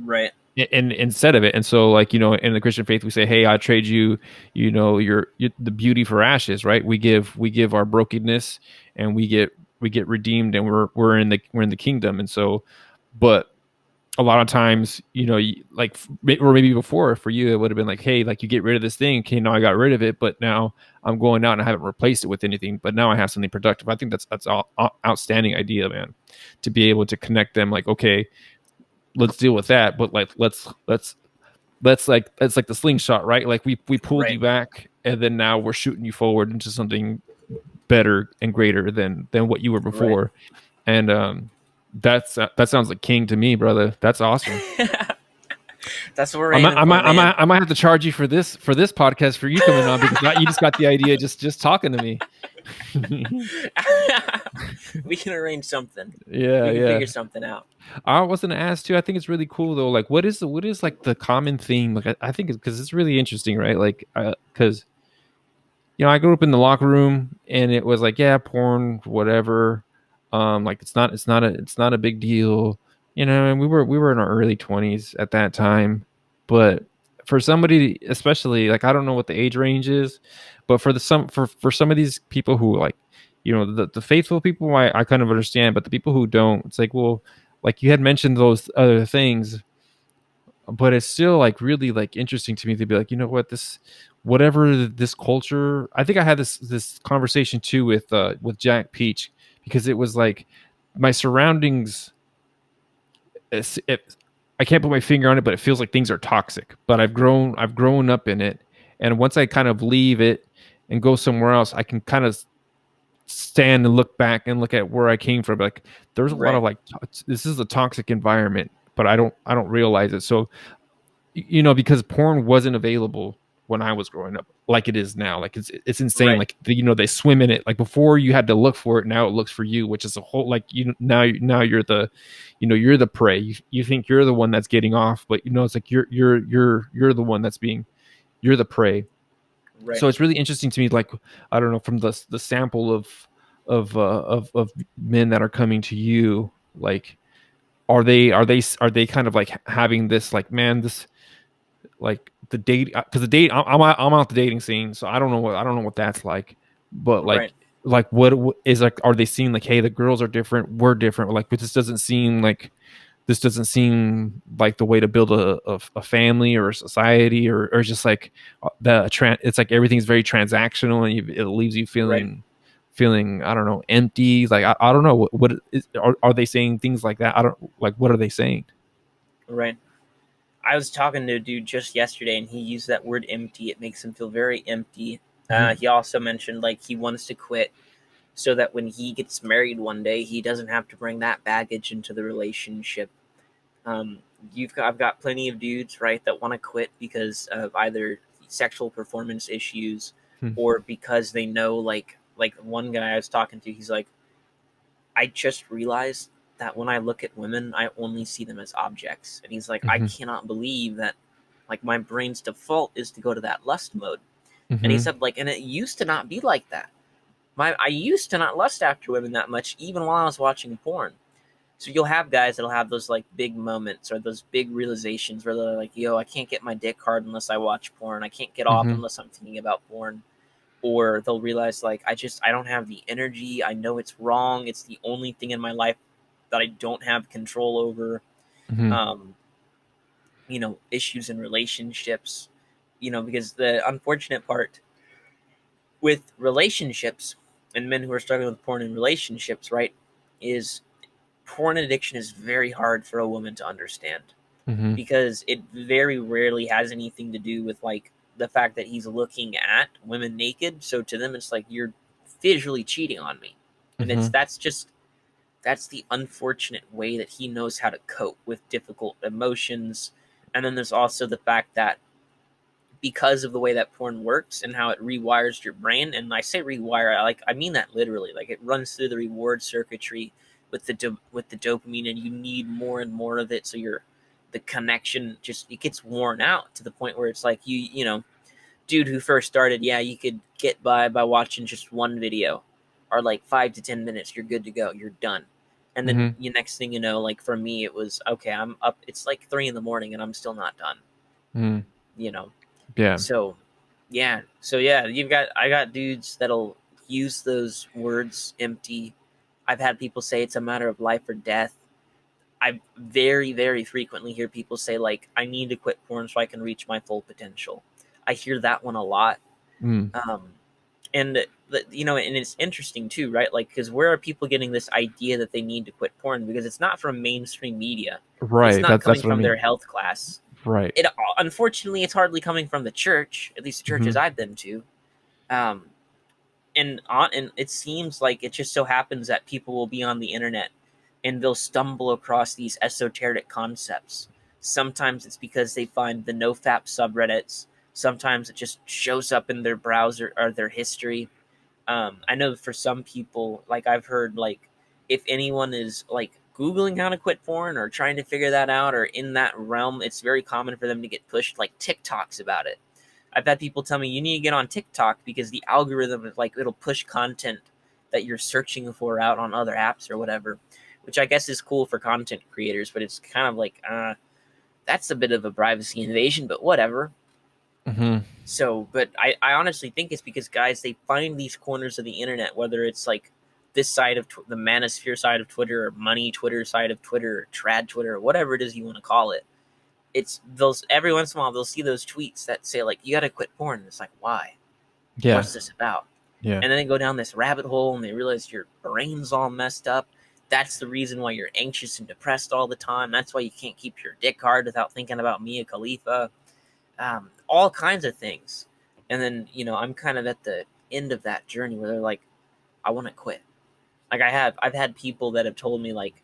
B: right,
A: in instead of it? And so, like, in the Christian faith, we say, hey, I trade you, your the beauty for ashes, right? We give our brokenness, and we get redeemed, and we're in the kingdom. And so, but a lot of times, like, or maybe before for you, it would have been like, hey, like, you get rid of this thing. Okay, now I got rid of it, but now I'm going out and I haven't replaced it with anything. But now I have something productive. I think that's all outstanding idea, man. To be able to connect them, like, okay, let's deal with that, but like, let's like, it's like the slingshot, right? Like, we pulled
B: right,
A: you back, and then now we're shooting you forward into something better and greater than what you were
B: right.
A: before. And that sounds like king to me, brother. That's awesome.
B: That's what we're
A: I might,
B: aiming
A: I
B: for,
A: might, I
B: man.
A: might, I might have to charge you for this podcast for you coming on because you just got the idea just talking to me.
B: We can arrange something.
A: Yeah,
B: We can
A: yeah.
B: figure something out.
A: I wasn't asked to. I think it's really cool though. Like, what is like the common theme? Like, I think it's because it's really interesting, right? Like, because I grew up in the locker room, and it was like, yeah, porn, whatever. Like, it's not a big deal, and we were in our early 20s at that time. But for somebody, especially, like, I don't know what the age range is, but for some of these people who, like, the faithful people, I kind of understand, but the people who don't, it's like, well, like, you had mentioned those other things, but it's still, like, really, like, interesting to me to be like, you know what, whatever this culture. I think I had this conversation too with Jack Peach, because it was like my surroundings. I can't put my finger on it, but it feels like things are toxic. But I've grown up in it, and once I kind of leave it and go somewhere else, I can kind of stand and look back and look at where I came from. Like, there's a lot of,
B: Right,
A: like, this is a toxic environment, but I don't realize it. So, because porn wasn't available when I was growing up like it is now. Like, it's insane.
B: right,
A: Like, they swim in it. Like, before you had to look for it, now it looks for you, which is a whole, like, now you're the prey. You think you're the one that's getting off, but it's like you're the one that's being you're the prey.
B: right,
A: So it's really interesting to me, like, I don't know, from the sample of men that are coming to you, like, are they kind of like having this, like, man, this, like, the date, because the date, I'm out the dating scene, so I don't know what that's like. But,
B: right,
A: like what is, like, are they seeing, like, hey, the girls are different, we're different, like, but this doesn't seem like the way to build a family or a society, or just like, it's like everything's very transactional, and it leaves you
B: right,
A: feeling, I don't know, empty. Like, I don't know what is, are they saying things like that? I don't, like, what are they saying?
B: right. I was talking to a dude just yesterday, and he used that word empty. It makes him feel very empty.
A: Hmm.
B: He also mentioned like he wants to quit so that when he gets married one day, he doesn't have to bring that baggage into the relationship. Um, I've got plenty of dudes, right, that want to quit because of either sexual performance issues
A: Hmm.
B: or because they know, like one guy I was talking to, he's like, I just realized that when I look at women, I only see them as objects. And he's like, I
A: Mhm.
B: cannot believe that like my brain's default is to go to that lust mode. And he
A: Mhm.
B: said like, and it used to not be like that. I used to not lust after women that much, even while I was watching porn. So you'll have guys that'll have those like big moments or those big realizations where they're like, yo, I can't get my dick hard unless I watch porn. I can't get off
A: Mhm.
B: unless I'm thinking about porn. Or they'll realize like I don't have the energy. I know it's wrong. It's the only thing in my life that I don't have control over.
A: Mhm.
B: Um, issues in relationships. Because the unfortunate part with relationships and men who are struggling with porn in relationships, right, is porn addiction is very hard for a woman to understand
A: Mhm.
B: because it very rarely has anything to do with like the fact that he's looking at women naked. So to them, it's like you're visually cheating on me, and
A: Mhm.
B: that's the unfortunate way that he knows how to cope with difficult emotions. And then there's also the fact that because of the way that porn works and how it rewires your brain, and I say rewire, I mean that literally, like it runs through the reward circuitry with with the dopamine, and you need more and more of it, so the connection just it gets worn out to the point where it's like dude who first started, yeah, you could get by watching just one video or like 5 to 10 minutes, you're good to go, you're done. And then
A: Mhm.
B: you next thing you know, like for me it was okay, I'm up, it's like 3 in the morning and I'm still not done,
A: Mhm.
B: you know
A: Yeah.
B: so yeah, I got dudes that'll use those words empty. I've had people say it's a matter of life or death. I very, very frequently hear people say like, I need to quit porn so I can reach my full potential. I hear that one a lot.
A: Mm.
B: Um, and and it's interesting too, right? Like, because where are people getting this idea that they need to quit porn? Because it's not from mainstream media. It's
A: Right.
B: not coming
A: That's what I
B: from their
A: mean.
B: health class.
A: Right.
B: It unfortunately, it's hardly coming from the church. At least the churches
A: Mhm.
B: I've been to. Um, and it seems like it just so happens that people will be on the internet and they'll stumble across these esoteric concepts. Sometimes it's because they find the nofap subreddits. Sometimes it just shows up in their browser or their history. I know for some people, like I've heard, like if anyone is like Googling how to quit porn or trying to figure that out or in that realm, it's very common for them to get pushed like TikToks about it. I've had people tell me you need to get on TikTok because the algorithm is like it'll push content that you're searching for out on other apps or whatever, which I guess is cool for content creators, but it's kind of like that's a bit of a privacy invasion, but whatever.
A: Mhm.
B: So, but I honestly think it's because guys they find these corners of the internet, whether it's like this side of the manosphere side of Twitter or money Twitter side of Twitter or trad Twitter or whatever it is you want to call it. It's those every once in a while they'll see those tweets that say like you got to quit porn. And it's like why?
A: Yeah.
B: What's this about?
A: Yeah.
B: And then they go down this rabbit hole and they realize your brain's all messed up. That's the reason why you're anxious and depressed all the time. That's why you can't keep your dick hard without thinking about Mia Khalifa. All kinds of things. And then, I'm kind of at the end of that journey where they're like, I want to quit. Like I've had people that have told me like,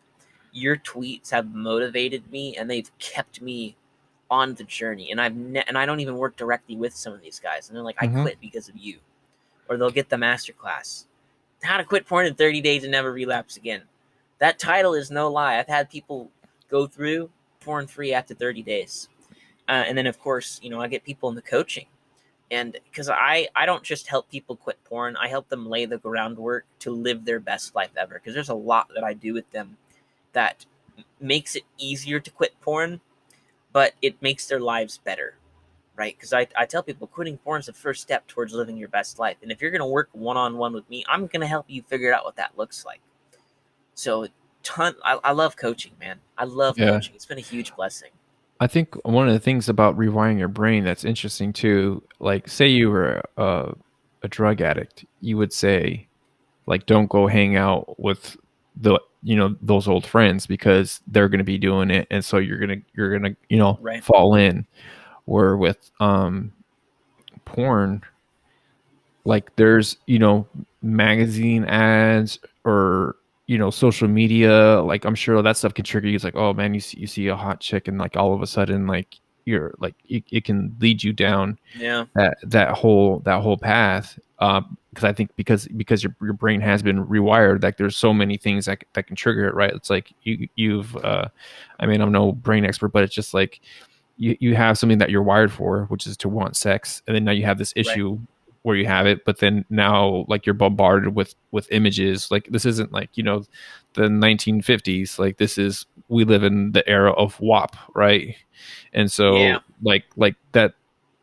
B: your tweets have motivated me and they've kept me on the journey. And and I don't even work directly with some of these guys. And they're like, I
A: Mhm.
B: quit because of you. Or they'll get the masterclass, how to quit porn in 30 days and never relapse again. That title is no lie. I've had people go through porn free after 30 days. And then, of course, I get people in the coaching. And because I don't just help people quit porn, I help them lay the groundwork to live their best life ever. Because there's a lot that I do with them that makes it easier to quit porn, but it makes their lives better, right? Because I tell people quitting porn is the first step towards living your best life. And if you're going to work one on one with me, I'm going to help you figure out what that looks like. So, I love coaching, man. I love
A: Yeah.
B: coaching. It's been a huge blessing.
A: I think one of the things about rewiring your brain that's interesting too, like say you were a drug addict, you would say like don't go hang out with those old friends because they're going to be doing it, and so you're going to
B: Right.
A: fall in. Where with porn, like there's magazine ads or social media, like I'm sure that stuff can trigger you. It's like, oh man, you see a hot chick and like all of a sudden like you're like it can lead you down
B: Yeah.
A: that whole path. Because I think because your brain has been rewired, like there's so many things that can trigger it, right? It's like you've I mean, I'm no brain expert, but it's just like you have something that you're wired for, which is to want sex, and then now you have this
B: Right.
A: issue where you have it, but then now like you're bombarded with images. Like this isn't like the 1950s. Like this is we live in the era of WAP, right? And
B: Yeah.
A: so like that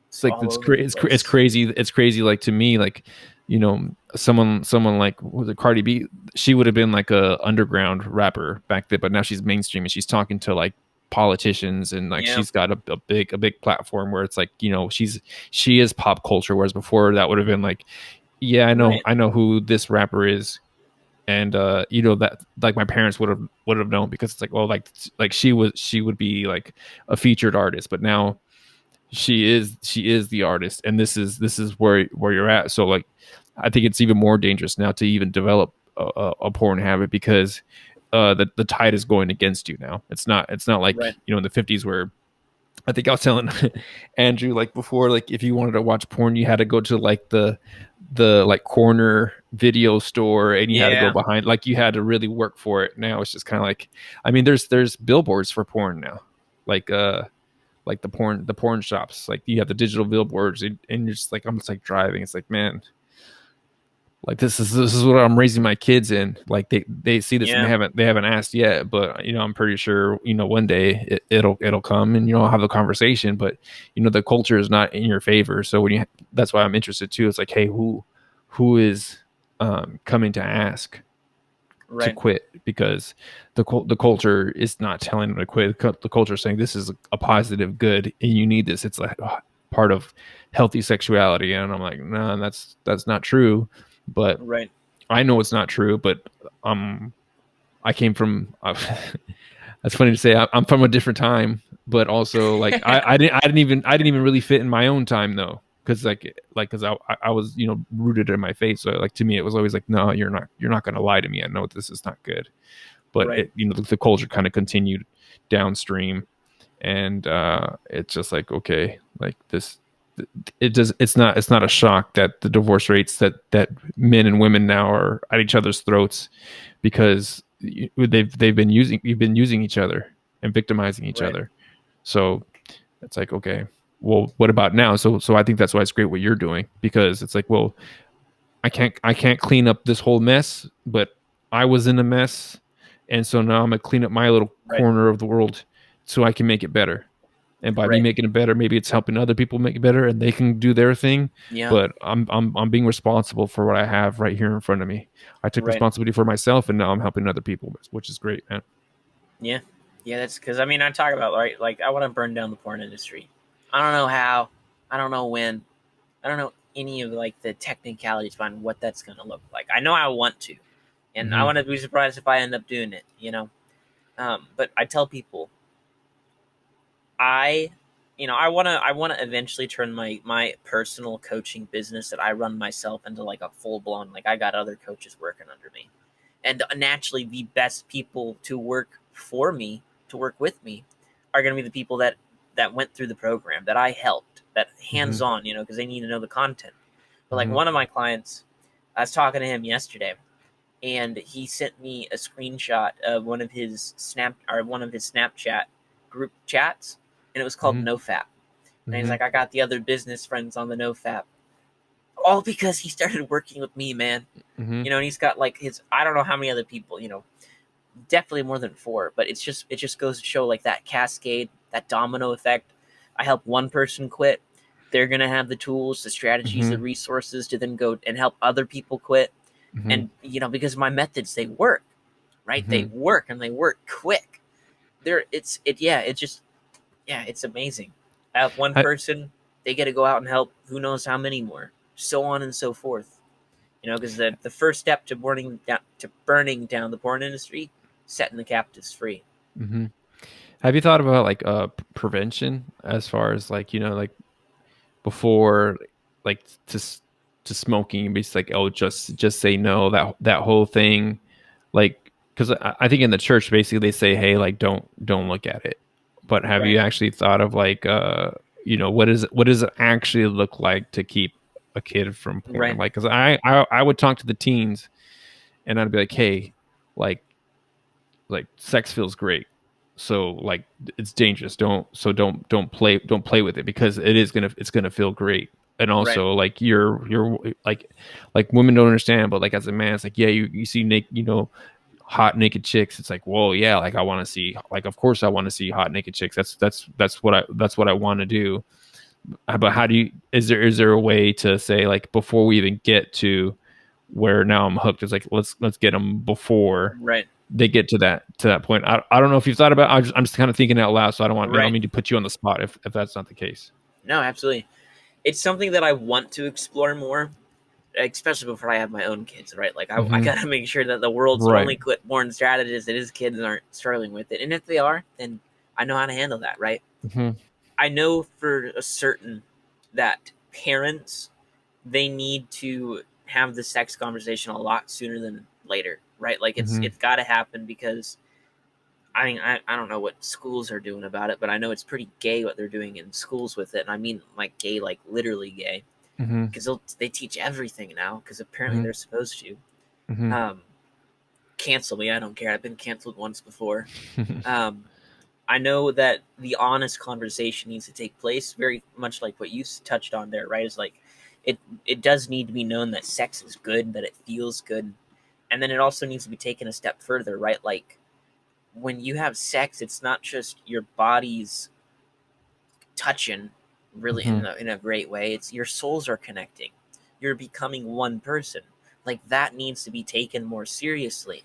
B: It's
A: like
B: all over the
A: it's
B: place.
A: crazy. It's crazy. Like to me, like someone like was it Cardi B? She would have been like a underground rapper back then, but now she's mainstream and she's talking to like politicians and like
B: Yeah.
A: she's got a big platform where it's like she is pop culture, whereas before that would have been like, yeah,
B: Right.
A: I know who this rapper is. And that like my parents would have known because it's like, well, like she would be like a featured artist, but now she is the artist, and this is where you're at. So like I think it's even more dangerous now to even develop a porn habit because the tide is going against you now. It's not
B: Right.
A: like in the 50s where I think I was telling Andrew like before, like if you wanted to watch porn you had to go to like the like corner video store and you had to go
B: Yeah.
A: behind, like you had to really work for it. Now it's just kind of like, I mean, there's billboards for porn now, like the porn shops. Like you have the digital billboards, and you're just like, I'm just like driving. It's like, man, like this is what I'm raising my kids in. Like they see this and
B: Yeah.
A: they haven't asked yet, but I'm pretty sure one day it'll come and I'll have the conversation. But the culture is not in your favor. So that's why I'm interested too. It's like, hey, who is coming to ask to
B: Right.
A: quit, because the culture is not telling them to quit. The culture is saying this is a positive good and you need this. It's like part of healthy sexuality, and I'm like, no, that's not true. But
B: Right.
A: I know it's not true. But um, I came from. That's funny to say. I'm from a different time, but also like I didn't even really fit in my own time though, because because I was rooted in my faith. So like to me, it was always like, no, you're not going to lie to me. I know this is not good. But
B: Right.
A: the culture kind of continued downstream, and it's just like, okay, like this. It's not a shock that the divorce rates that men and women now are at each other's throats because they've been using you've been using each other and victimizing each
B: Right.
A: other. So it's like, okay, well, what about now? So I think that's why it's great what you're doing, because it's like, well, I can't clean up this whole mess, but I was in a mess, and so now I'm gonna clean up my little
B: Right.
A: corner of the world so I can make it better. And by me
B: Right.
A: making it better, maybe it's helping other people make it better, and they can do their thing.
B: Yeah.
A: But I'm being responsible for what I have right here in front of me. I took
B: Right.
A: responsibility for myself, and now I'm helping other people, which is great, man.
B: Yeah. Yeah. That's because I mean I talk about right. Like I want to burn down the porn industry. I don't know how. I don't know when. I don't know any of like the technicalities behind what that's gonna look like. I know I want to, and I
A: Hmm.
B: want to be surprised if I end up doing it. But I tell people I I want to eventually turn my personal coaching business that I run myself into like a full blown, like I got other coaches working under me. And naturally the best people to work for me, to work with me, are going to be the people that went through the program that I helped, that hands
A: Hmm.
B: on, because they need to know the content. But like
A: Hmm.
B: one of my clients, I was talking to him yesterday and he sent me a screenshot of one of his Snapchat group chats, and it was called
A: Hmm.
B: NoFap. And he's
A: Hmm.
B: like, I got the other business friends on the NoFap, all because he started working with me, man.
A: Hmm.
B: And he's got like his, I don't know how many other people, definitely more than four, but it just goes to show like that cascade, that domino effect. I help one person quit, they're gonna have the tools, the strategies, the
A: Hmm.
B: resources to then go and help other people quit.
A: Hmm.
B: And because my methods, they work, right? They
A: Hmm.
B: work and they work quick. There, it just, yeah, it's amazing. I have one
A: I,
B: person, they get to go out and help who knows how many more, so on and so forth. Because the first step to burning down the porn industry, setting the captives free.
A: hmm Have you thought about like prevention, as far as like like before, like to smoking, it's like, oh, just say no, that whole thing, like because I think in the church basically they say, hey, like don't look at it, but have
B: Right.
A: you actually thought of like what does it actually look like to keep a kid from porn?
B: Right.
A: Like, because I would talk to the teens and I'd be like, hey, like sex feels great, so like it's dangerous, don't play with it, because it's gonna feel great. And
B: Right.
A: also like you're like women don't understand, but like as a man it's like, yeah, you see hot naked chicks, it's like, whoa, yeah, like I want to see, like of course I want to see hot naked chicks, that's what I want to do. But how do you is there a way to say, like, before we even get to where now I'm hooked, it's like, let's get them before
B: Right.
A: they get to that point. I don't know if you've thought about. I'm just kind of thinking out loud, so I don't
B: Right.
A: mean to put you on the spot if that's not the case.
B: No, absolutely. It's something that I want to explore more, especially before I have my own kids, right? Like I
A: Hmm.
B: gotta make sure that the world's
A: Right.
B: only quit born strategist and his kids aren't struggling with it. And if they are, then I know how to handle that, right?
A: Hmm.
B: I know for a certain that parents, they need to have the sex conversation a lot sooner than later, right? Like
A: Hmm.
B: it's got to happen, because I mean, I don't know what schools are doing about it, but I know it's pretty gay what they're doing in schools with it. And I mean, like gay, like literally gay,
A: Hmm.
B: because they teach everything now, because apparently
A: Hmm.
B: they're supposed to.
A: Hmm.
B: Um, Cancel me, I don't care. I've been canceled once before. Um, I know that the honest conversation needs to take place, very much like what you touched on there, right? Is like it it does need to be known that sex is good, that it feels good, and then it also needs to be taken a step further, right? Like when you have sex, it's not just your body's touching really
A: Hmm.
B: in a great way. It's your souls are connecting. You're becoming one person. Like that needs to be taken more seriously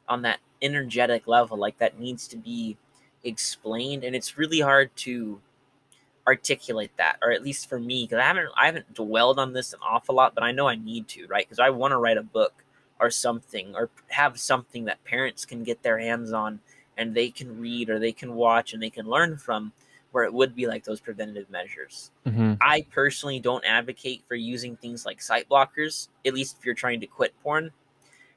B: on that energetic level. Like that needs to be explained, and it's really hard to articulate that, or at least for me, because I haven't dwelled on this an awful lot, but I know I need to, right? Because I want to write a book or something, or have something that parents can get their hands on and they can read or they can watch and they can learn from, where it would be like those preventative measures.
A: Hmm.
B: I personally don't advocate for using things like site blockers, at least if you're trying to quit porn,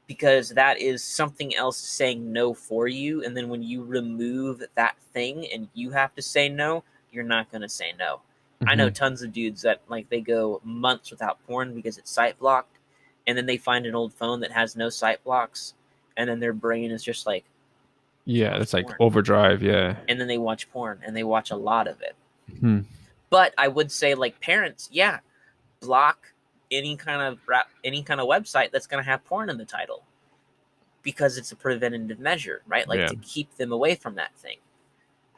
B: because that is something else saying no for you. And then when you remove that thing and you have to say no, you're not going to say no. I know
A: Hmm.
B: tons of dudes that like they go months without porn because it's site blocked, and then they find an old phone that has no site blocks, and then their brain is just like, let's
A: Yeah,
B: watch
A: that's like
B: porn.
A: overdrive. Yeah.
B: And then they watch porn and they watch a lot of it.
A: Hmm.
B: But I would say, like parents, yeah, block any kind of website that's going to have porn in the title, because it's a preventative measure, right? Like
A: Yeah.
B: to keep them away from that thing.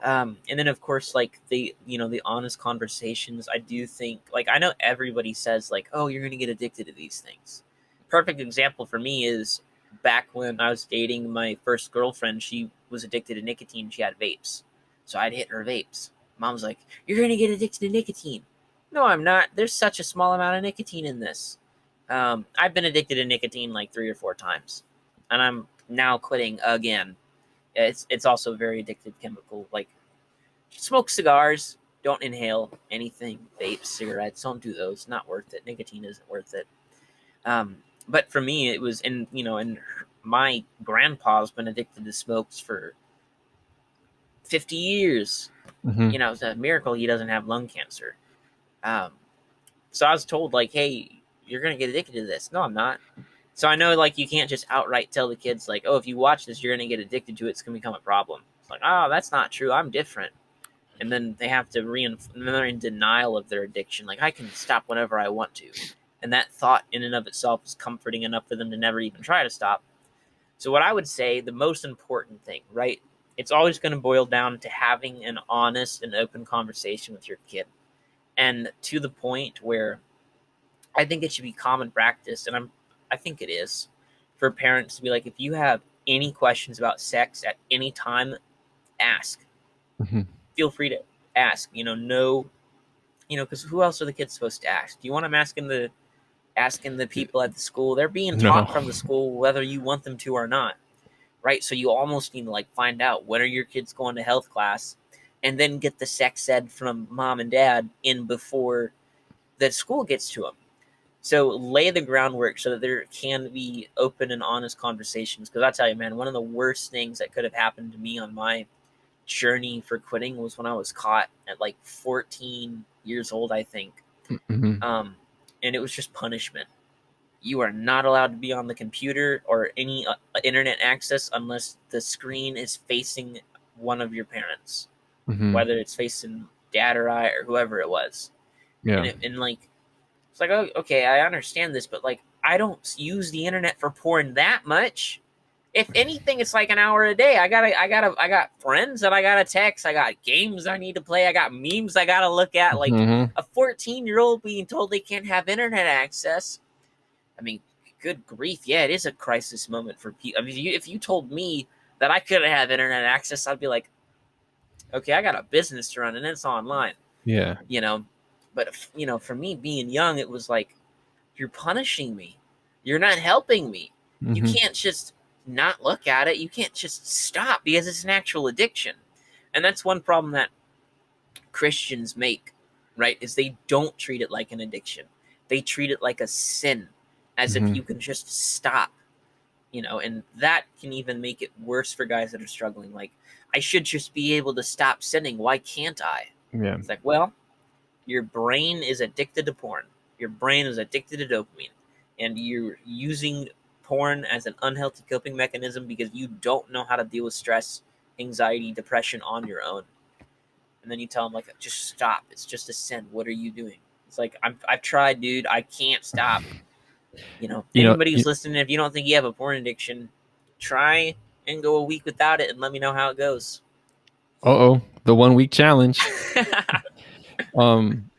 B: And then of course, like the honest conversations. I do think, like, I know everybody says like, oh, you're gonna get addicted to these things. Perfect example for me is back when I was dating my first girlfriend. She was addicted to nicotine. She had vapes, so I'd hit her vapes. Mom's like, you're gonna get addicted to nicotine. No, I'm not. There's such a small amount of nicotine in this. I've been addicted to nicotine like 3 or 4 times, and I'm now quitting again. It's also a very addictive chemical. Like, smoke cigars, don't inhale anything, vapes, cigarettes, don't do those. Not worth it. Nicotine isn't worth it. But for me, it was and my grandpa's been addicted to smokes for 50 years.
A: Hmm.
B: It's a miracle he doesn't have lung cancer. Um, so I was told like, hey, you're gonna get addicted to this. No, I'm not. So I know, like, you can't just outright tell the kids like, oh, if you watch this, you're gonna get addicted to it. It's gonna become a problem. It's like, oh, that's not true. I'm different. And then they have to and then they're in denial of their addiction. Like, I can stop whenever I want to, and that thought in and of itself is comforting enough for them to never even try to stop. So what I would say, the most important thing, right? It's always going to boil down to having an honest and open conversation with your kid, and to the point where I think it should be common practice, and I think it is, for parents to be like, if you have any questions about sex at any time, ask.
A: Hmm.
B: Feel free to ask. No, because who else are the kids supposed to ask? Do you want them asking the people at the school? They're being
A: No.
B: taught from the school whether you want them to or not, right? So you almost need to like find out, when are your kids going to health class, and then get the sex ed from mom and dad in before the school gets to them. So lay the groundwork so that there can be open and honest conversations. Because I tell you, man, one of the worst things that could have happened to me on my journey for quitting was when I was caught at like 14 years old, I think.
A: Mm-hmm.
B: And it was just punishment. You are not allowed to be on the computer or any internet access unless the screen is facing one of your parents,
A: Mm-hmm.
B: whether it's facing dad or I or whoever it was.
A: Yeah.
B: And like, it's like, oh, okay, I understand this, but like, I don't use the internet for porn that much. If anything, it's like an hour a day. I got friends that I gotta text. I got games I need to play. I got memes I gotta look at. Like
A: Mm-hmm.
B: a 14-year-old being told they can't have internet access. I mean, good grief, yeah, it is a crisis moment for people. I mean, if you told me that I couldn't have internet access, I'd be like, okay, I got a business to run and it's online,
A: Yeah.
B: you know. But for me being young, it was like, you're punishing me. You're not helping me. You
A: Mm-hmm.
B: can't just not look at it. You can't just stop because it's an actual addiction. And that's one problem that Christians make, right? Is they don't treat it like an addiction. They treat it like a sin, as if
A: Mm-hmm.
B: you can just stop, and that can even make it worse for guys that are struggling. Like, I should just be able to stop sinning. Why can't I?
A: Yeah.
B: It's like, well, your brain is addicted to porn. Your brain is addicted to dopamine. And you're using porn as an unhealthy coping mechanism because you don't know how to deal with stress, anxiety, depression on your own. And then you tell them, like, just stop. It's just a sin. What are you doing? It's like, I've tried, dude. I can't stop.
A: You know.
B: Anybody who's listening, if you don't think you have a porn addiction, try and go a week without it and let me know how it goes.
A: Oh, the 1 week challenge. Um,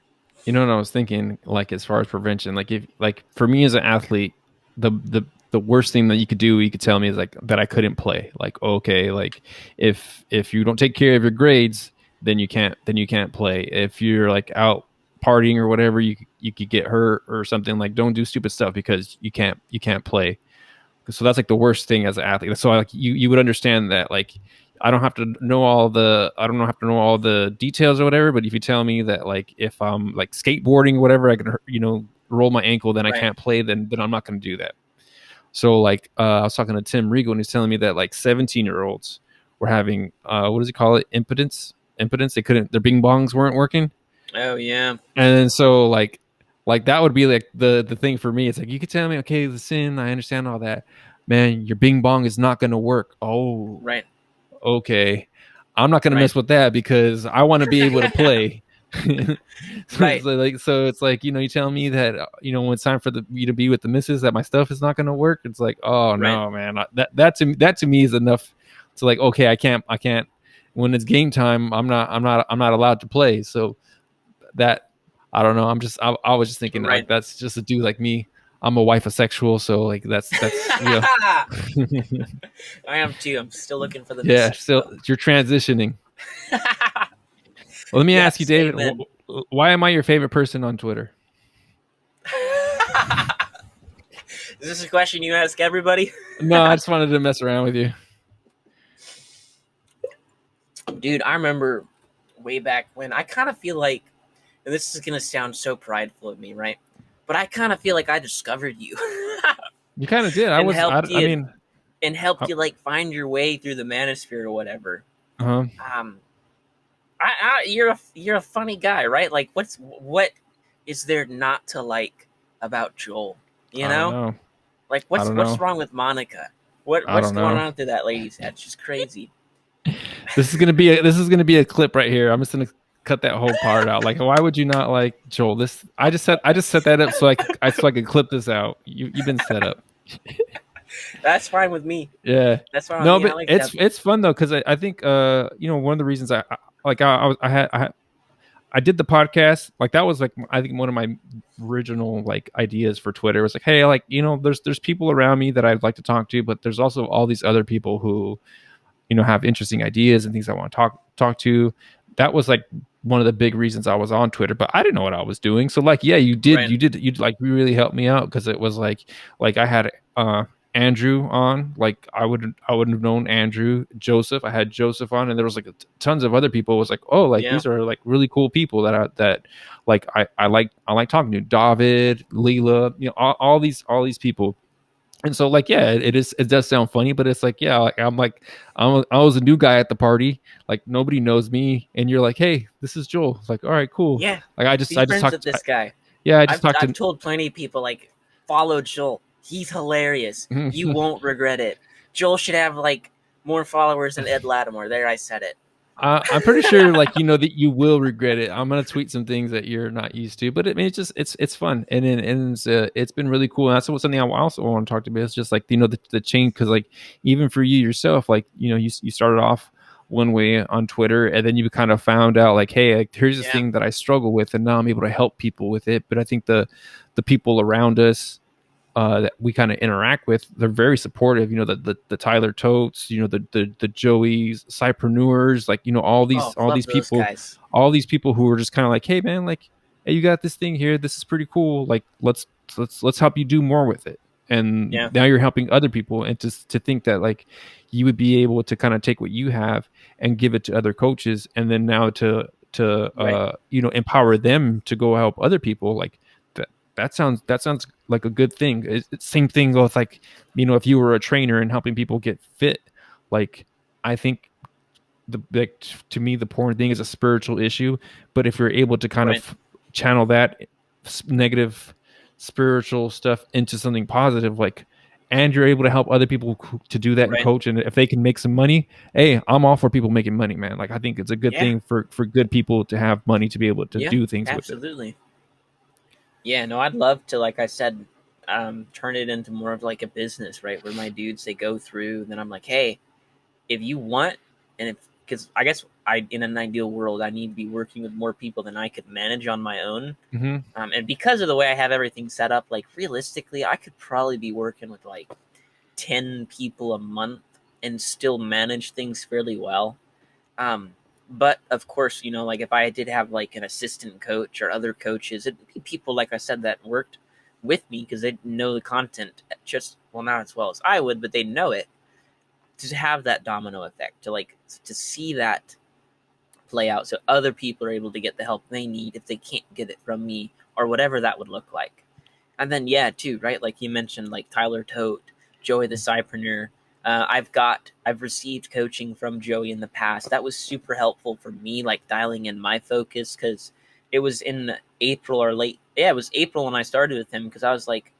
A: you know what I was thinking, like as far as prevention, like if like for me as an athlete, the worst thing that you could do, you could tell me is like that I couldn't play. Like, okay, like if you don't take care of your grades, then you can't play. If you're like out partying or whatever, you could get hurt or something. Like, don't do stupid stuff because you can't play. So that's like the worst thing as an athlete. So like you would understand that, like, I don't have to know all the details or whatever, but if you tell me that, like, if I'm like skateboarding or whatever, I can roll my ankle, then I
B: Right.
A: can't play, then I'm not going to do that. So like I was talking to Tim Regal and he's telling me that like 17-year-olds were having what does he call it, impotence. They couldn't, their bing bongs weren't working.
B: Oh, yeah.
A: And then so like that would be like the thing for me. It's like, you could tell me, okay, the sin, I understand all that, man, your bing bong is not going to work. Oh,
B: Right.
A: okay, I'm not going to
B: Right.
A: mess with that because I want to be able to play.
B: Right.
A: So it's like, you tell me that when it's time for you to be with the missus, that my stuff is not going to work. It's like, oh
B: Right.
A: no, man, that to me is enough to, like, okay, I can't when it's game time, I'm not allowed to play. So that, I don't know, I was just thinking, like,
B: Right.
A: that's just a dude like me. I'm a wife asexual, so like that's
B: I am too. I'm still looking for the
A: yeah.
B: missus,
A: So
B: though.
A: you're transitioning. Well, let me ask you,
B: Yes.
A: David,
B: Amen.
A: why am I your favorite person on Twitter?
B: Is this a question you ask everybody?
A: No, I just wanted to mess around with you.
B: Dude, I remember way back when, I kind of feel like, and this is going to sound so prideful of me, right? But I kind of feel like I discovered you
A: You kind of did. I
B: and
A: was.
B: helped
A: I
B: you
A: mean.
B: and helped you like find your way through the manosphere or whatever.
A: Uh,
B: Um, you're a funny guy, right? Like, what is there not to like about Joel? You
A: I don't
B: know,
A: know.
B: like
A: I
B: what's
A: don't
B: what's
A: know.
B: wrong with Monica? What
A: I
B: what's
A: don't
B: going
A: know.
B: on through that lady's head? She's crazy.
A: This is gonna be a clip right here. I'm just gonna cut that whole part out. Like, why would you not like Joel? This I just set that up so I could clip this out. You've been set up.
B: That's fine with me.
A: Yeah.
B: That's fine with
A: No,
B: me. I
A: but
B: like to have.
A: it's fun though, because I think one of the reasons I did the podcast, like, that was like, I think, one of my original like ideas for Twitter was like, hey, like, there's people around me that I'd like to talk to, but there's also all these other people who have interesting ideas and things I want to talk to. That was like one of the big reasons I was on Twitter, but I didn't know what I was doing. So like, yeah,
B: Right.
A: you like, you really helped me out, because it was like I had Andrew on. Like, I wouldn't have known Andrew. Joseph, I had Joseph on, and there was like tons of other people. It was like, oh, like,
B: Yeah.
A: these are like really cool people that like I like talking to. David, Leela, all these people. And so like, yeah, it does sound funny, but it's like, yeah, like I was a new guy at the party, like nobody knows me, and you're like, hey, this is Joel. It's like, all right, cool.
B: Yeah,
A: Like
B: be
A: I just
B: friends with
A: talked,
B: this guy.
A: yeah, I just talked
B: I've
A: to.
B: told plenty of people like follow Joel. He's hilarious. You won't regret it. Joel should have like more followers than Ed Lattimore. There, I said it.
A: I'm pretty sure, like, you know, that you will regret it. I'm gonna tweet some things that you're not used to, but I mean, it's just it's fun, and then and it's been really cool. And that's what something I also want to talk to about. It's just like, you know, the change, because like even for you yourself, like, you know, you started off one way on Twitter, and then you kind of found out like, hey, like, here's this
B: Yeah.
A: thing that I struggle with, and now I'm able to help people with it. But I think the people around us, that we kind of interact with, they're very supportive. You know, the Tyler Totes, you know, the Joey's, Cypreneurs, like, you know,
B: Oh, love those guys.
A: all these people who are just kind of like, hey man, like, hey, you got this thing here, this is pretty cool. Like, let's help you do more with it. And
B: Yeah.
A: now you're helping other people, and to think that like you would be able to kind of take what you have and give it to other coaches, and then now to
B: Right.
A: you know, empower them to go help other people, like that sounds like a good thing. It's same thing with like, you know, if you were a trainer and helping people get fit, like I think the like to me the porn thing is a spiritual issue, but if you're able to kind
B: Right.
A: of channel that negative spiritual stuff into something positive, like, and you're able to help other people to do that and
B: Right.
A: coach, and if they can make some money, hey, I'm all for people making money, man. Like, I think it's a good
B: Yeah.
A: thing for good people to have money to be able to
B: Yeah.
A: do things with it.
B: Absolutely. Yeah. No, I'd love to, like I said, turn it into more of like a business, right? Where my dudes they go through, then I'm like, hey, if you want, and if because I guess I in an ideal world I need to be working with more people than I could manage on my own.
A: Hmm.
B: And because of the way I have everything set up, like realistically, I could probably be working with like 10 people a month and still manage things fairly well. Um, but of course, you know, like if I did have like an assistant coach or other coaches, it'd be people, like I said, that worked with me because they know the content just, well, not as well as I would, but they know it, to have that domino effect, to like to see that play out so other people are able to get the help they need if they can't get it from me or whatever that would look like. And then yeah, too, right? Like you mentioned, like Tyler Tote, Joey the Cypreneur. I've received coaching from Joey in the past. That was super helpful for me, like dialing in my focus, because it was in April or late. Yeah, it was April when I started with him because I was like,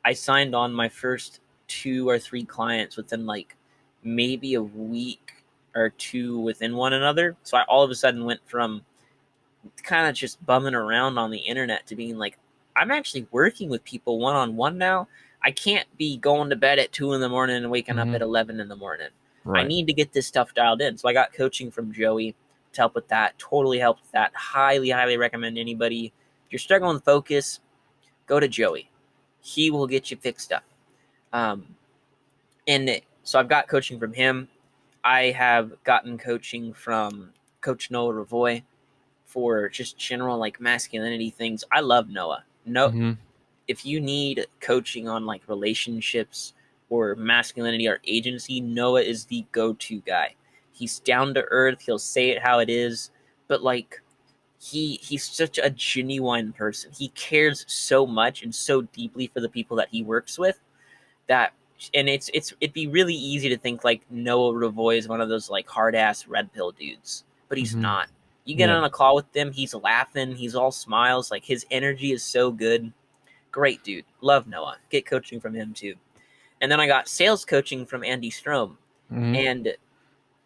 B: I signed on my first 2 or 3 clients within like maybe a week or two within one another. So I all of a sudden went from kind of just bumming around on the internet to being like, I'm actually working with people one on one now. I can't be going to bed at 2 in the morning and waking up
A: Hmm.
B: at 11 in the morning. I
A: Right.
B: need to get this stuff dialed in. So I got coaching from Joey to help with that. Totally helped with that. Highly, highly recommend anybody. If you're struggling with focus, go to Joey. He will get you fixed up. Um, and so I've got coaching from him. I have gotten coaching from Coach Noah Ravoy for just general like masculinity things. I love Noah. No,
A: Hmm.
B: if you need coaching on like relationships or masculinity or agency, Noah is the go-to guy. He's down to earth. He'll say it how it is, but like he's such a genuine person. He cares so much and so deeply for the people that he works with that, and it'd be really easy to think like Noah Ravoy is one of those like hard ass red pill dudes, but he's
A: Hmm.
B: not. You get
A: Yeah.
B: on a call with him, he's laughing, he's all smiles, like his energy is so good. Great dude, love Noah. Get coaching from him too. And then I got sales coaching from Andy Strom,
A: Hmm.
B: and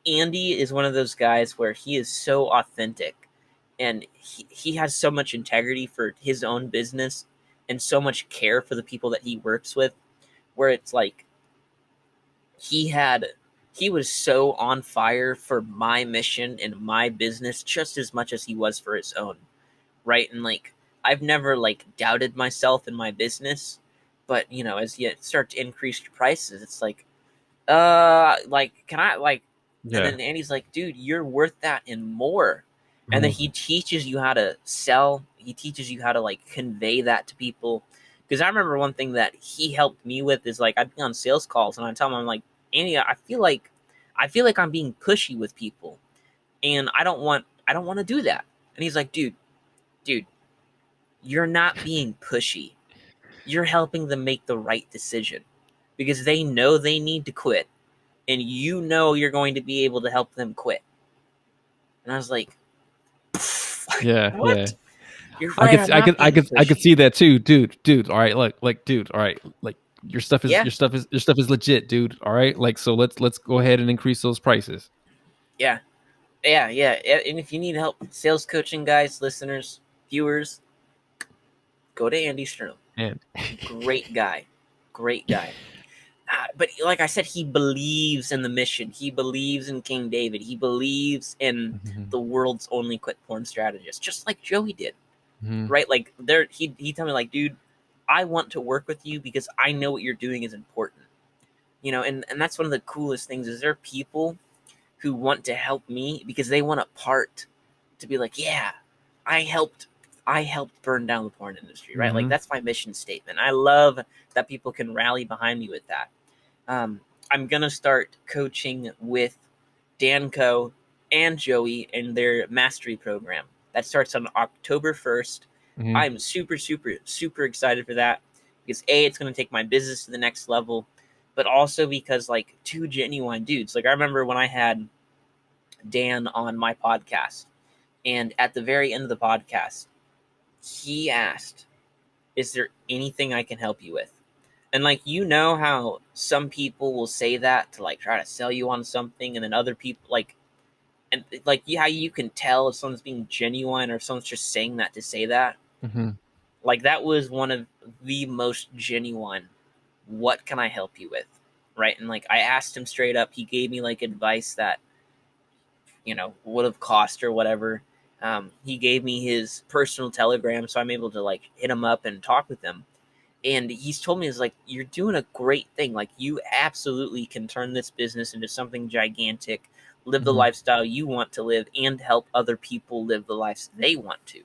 B: Andy is one of those guys where he is so authentic, and he has so much integrity for his own business and so much care for the people that he works with, where it's like he had he was so on fire for my mission and my business just as much as he was for his own, right? And like I've never like doubted myself in my business, but you know, as you start to increase your prices, it's like can I like, and
A: Yeah.
B: then Andy's like, dude, you're worth that and more. And then
A: Mhm.
B: he teaches you how to sell, he teaches you how to like convey that to people. Because I remember one thing that he helped me with is like I'd be on sales calls and I tell him, I'm like, Andy, I feel like I'm being pushy with people, and I don't want to do that. And he's like, dude, you're not being pushy. You're helping them make the right decision. because they know they need to quit, and you know you're going to be able to help them quit. And I was like,
A: Yeah, yeah.
B: what? You're right. I'm not being
A: I could
B: pushy.
A: see that too, dude. All right, dude. All right, like
B: Yeah,
A: your stuff is legit, dude. All right, like so let's go ahead and increase those prices.
B: yeah, yeah. And if you need help, sales coaching, guys, listeners, viewers, go to Andy Strom.
A: And
B: Great guy, great guy. But like I said, he believes in the mission. He believes in King David. He believes in
A: Mhm,
B: the world's only quit porn strategist, just like Joey did,
A: mhm,
B: right? Like there, he told me like, dude, I want to work with you because I know what you're doing is important. And that's one of the coolest things is there are people who want to help me because they want a part to be like, yeah, I helped I helped burn down the porn industry, right? Like
A: mhm,
B: that's my mission statement. I love that people can rally behind me with that. I'm gonna start coaching with Danco and Joey in their mastery program. That starts on October 1st.
A: mhm,
B: I'm super, super, super excited for that because it's gonna take my business to the next level, but also because like two genuine dudes. Like I remember when I had Dan on my podcast, and at the very end of the podcast, he asked, "Is there anything I can help you with?" And like how some people will say that to like try to sell you on something, and then other people how you can tell if someone's being genuine or if someone's just saying that to say that.
A: mhm,
B: Like that was one of the most genuine. What can I help you with? Right? And like I asked him straight up. He gave me like advice that would have cost or whatever. He gave me his personal telegram, so I'm able to like hit him up and talk with him. And he's told me, is like, you're doing a great thing. Like you absolutely can turn this business into something gigantic, live the
A: mhm,
B: lifestyle you want to live, and help other people live the lives they want to.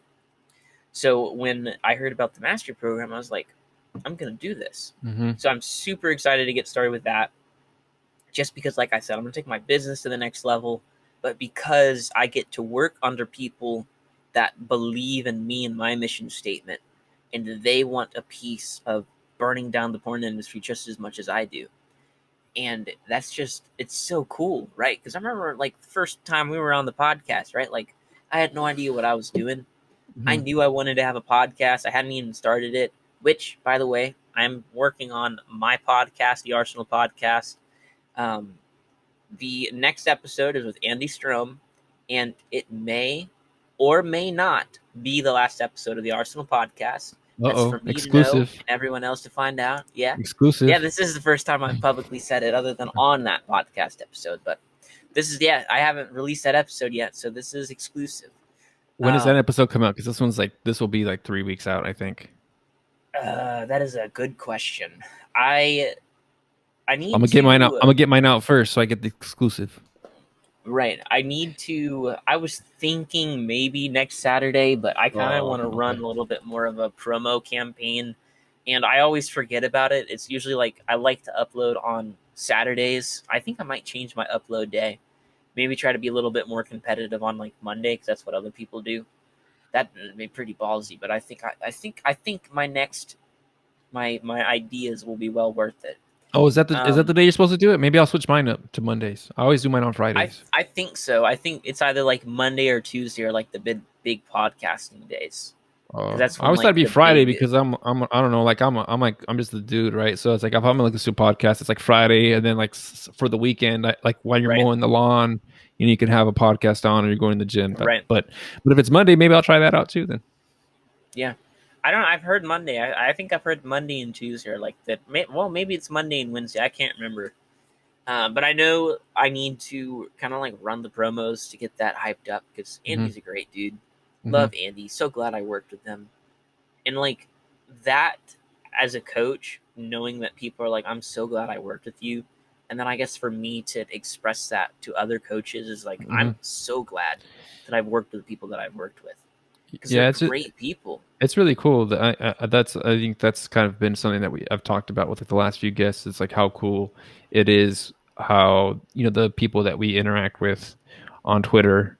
B: So when I heard about the mastery program, I was like, I'm gonna do this.
A: mhm,
B: So I'm super excited to get started with that, just because, like I said, I'm gonna take my business to the next level, but because I get to work under people that believe in me and my mission statement, and they want a piece of burning down the porn industry just as much as I do. And that's just, it's so cool, right? Because I remember like the first time we were on the podcast, right? Like I had no idea what I was doing. I
A: mhm.
B: knew I wanted to have a podcast. I hadn't even started it, which, by the way, I'm working on my podcast, the Arsenal podcast. Um, the next episode is with Andy Strom, and it may or may not be the last episode of the Arsenal podcast. That's for
A: Uh-oh,
B: me to know
A: exclusive,
B: and everyone else to find out. Yeah. Yeah,
A: exclusive.
B: this is the first time I've publicly said it other than on that podcast episode. But this is, yeah, I haven't released that episode yet, so this is exclusive.
A: When does that
B: Um,
A: episode come out? Because this will be like 3 weeks out, I think.
B: that is a good question. I I
A: I'm
B: need
A: gonna get mine out.
B: to
A: I'm gonna get mine out first, so I get the exclusive.
B: Right. I need to. I was thinking maybe next Saturday, but I kind of
A: Oh,
B: want to run
A: okay.
B: a little bit more of a promo campaign. And I always forget about it. It's usually like I like to upload on Saturdays. I think I might change my upload day. Maybe try to be a little bit more competitive on like Monday because that's what other people do. That would be pretty ballsy, but I think my next my ideas will be well worth it.
A: Oh, is that the
B: Um,
A: day you're supposed to do it? Maybe I'll switch mine up to Mondays. I always do mine on
B: I
A: Fridays.
B: I think so. I think it's either like Monday or Tuesday or like the big podcasting days because that's
A: I
B: when
A: always thought it'd
B: like
A: be
B: the
A: Friday
B: big
A: because I don't know, like I'm just the dude, right? So it's like if I'm like listening to a podcast, it's like Friday, and then like for the weekend, like while you're
B: right
A: mowing the lawn, you can have a podcast on, or you're going to the gym.
B: right
A: But if it's Monday, maybe I'll try that out too. Then
B: yeah. I don't know. I've heard Monday. I think I've heard Monday and Tuesday are like that. Well, maybe it's Monday and Wednesday. I can't remember. But I know I need to kind of like run the promos to get that hyped up because
A: hmm
B: Andy's a great dude.
A: hmm
B: Love Andy. So glad I worked with him. And like that as a coach, knowing that people are like, I'm so glad I worked with you. And then I guess for me to express that to other coaches is like,
A: hmm
B: I'm so glad that I've worked with the people that I've worked with because they're
A: yeah,
B: great people.
A: it's really cool. That I think that's kind of been something that I've talked about with like the last few guests. It's like how cool it is how the people that we interact with on Twitter,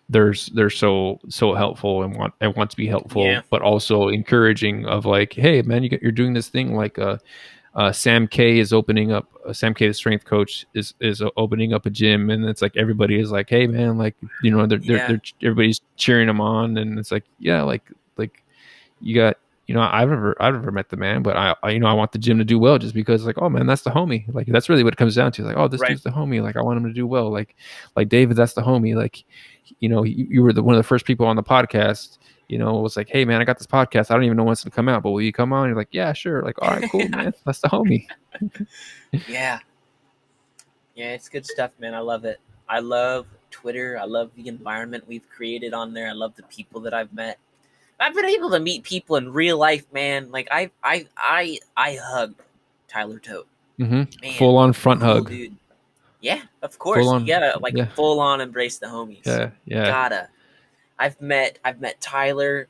A: they're so helpful and want to be
B: Yeah.
A: helpful, but also encouraging of like, hey man, you're doing this thing like Sam K is opening up. Sam K, the strength coach, is opening up a gym, and it's like everybody is like, "Hey, man!" Like,
B: Yeah.
A: they're everybody's cheering him on, and it's like, yeah, like you got, I've never met the man, but I want the gym to do well, just because, like, oh man, that's the homie. Like, that's really what it comes down to. Like, oh, this
B: Right.
A: dude's the homie. Like, I want him to do well. Like David, that's the homie. Like, you were one of the first people on the podcast. Was like, hey man, I got this podcast. I don't even know when it's gonna come out, but will you come on? You're like, yeah, sure. Like, all right, cool, man. That's the homie.
B: Yeah. Yeah, it's good stuff, man. I love it. I love Twitter. I love the environment we've created on there. I love the people that I've met. I've been able to meet people in real life, man. Like I hugged Tyler Tote. Man,
A: Full on front
B: cool
A: hug.
B: dude. Yeah, of
A: Full
B: course. You
A: on.
B: gotta like
A: Yeah,
B: full on embrace the homies.
A: yeah, yeah.
B: Gotta. I've met Tyler.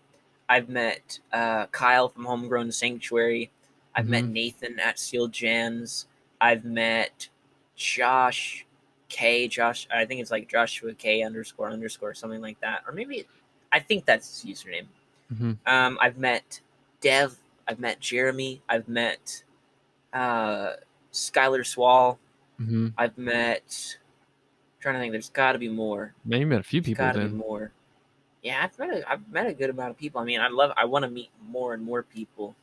B: I've met Kyle from Homegrown Sanctuary. I've met
A: Mm-hmm.
B: Nathan at Steel Jans. I've met Josh K. Josh, I think it's like Joshua K __ something like that, or maybe I think that's his username.
A: Mm-hmm.
B: I've met Dev. I've met Jeremy. I've met uh, Skylar Swall.
A: Mm-hmm.
B: I've met. I'm trying to think. There's got to be more.
A: Man, you met a few
B: There's
A: people
B: got to be
A: then.
B: more. Yeah, I've met a good amount of people. I mean, I want to meet more and more people.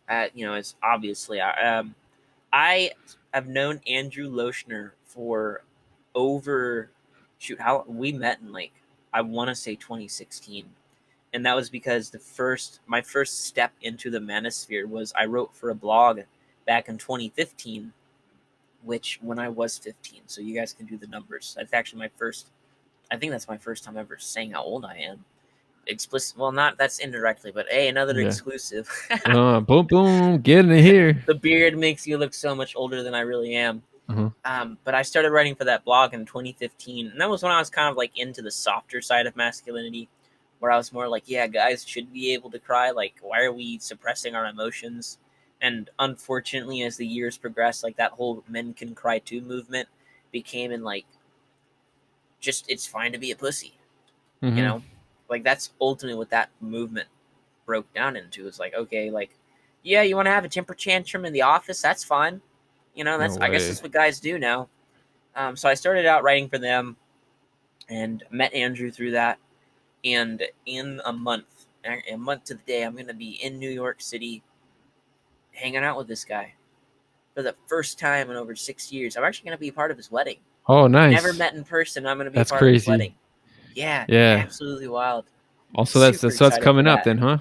B: It's obviously I have known Andrew Lochner for over how we met in like I want to say 2016, and that was because my first step into the manosphere was I wrote for a blog back in 2015, which when I was 15. So you guys can do the numbers. That's actually my first. I think that's my first time ever saying how old I am. Explicit. Well, not that's indirectly, but hey, another
A: Yeah.
B: exclusive.
A: Boom, boom, get in here.
B: The beard makes you look so much older than I really am.
A: Uh-huh.
B: But I started writing for that blog in 2015, and that was when I was kind of like into the softer side of masculinity, where I was more like, yeah, guys should be able to cry. Like, why are we suppressing our emotions? And unfortunately, as the years progressed, like that whole "men can cry too" movement became in like, just it's fine to be a pussy, you
A: Mm-hmm.
B: know? Like that's ultimately what that movement broke down into. Is like, okay, like, yeah, you want to have a temper tantrum in the office? That's fine.
A: No
B: I guess
A: way.
B: that's what guys do now. So I started out writing for them and met Andrew through that. And in a month to the day, I'm going to be in New York City hanging out with this guy for the first time in over 6 years. I'm actually going to be a part of his wedding.
A: Oh,
B: Never
A: nice.
B: met in person. I'm going to be a
A: That's
B: part of his
A: crazy.
B: wedding. Yeah,
A: Yeah.
B: absolutely wild.
A: Also, that's
B: Super
A: that's that's
B: excited for
A: coming up
B: that.
A: then, huh?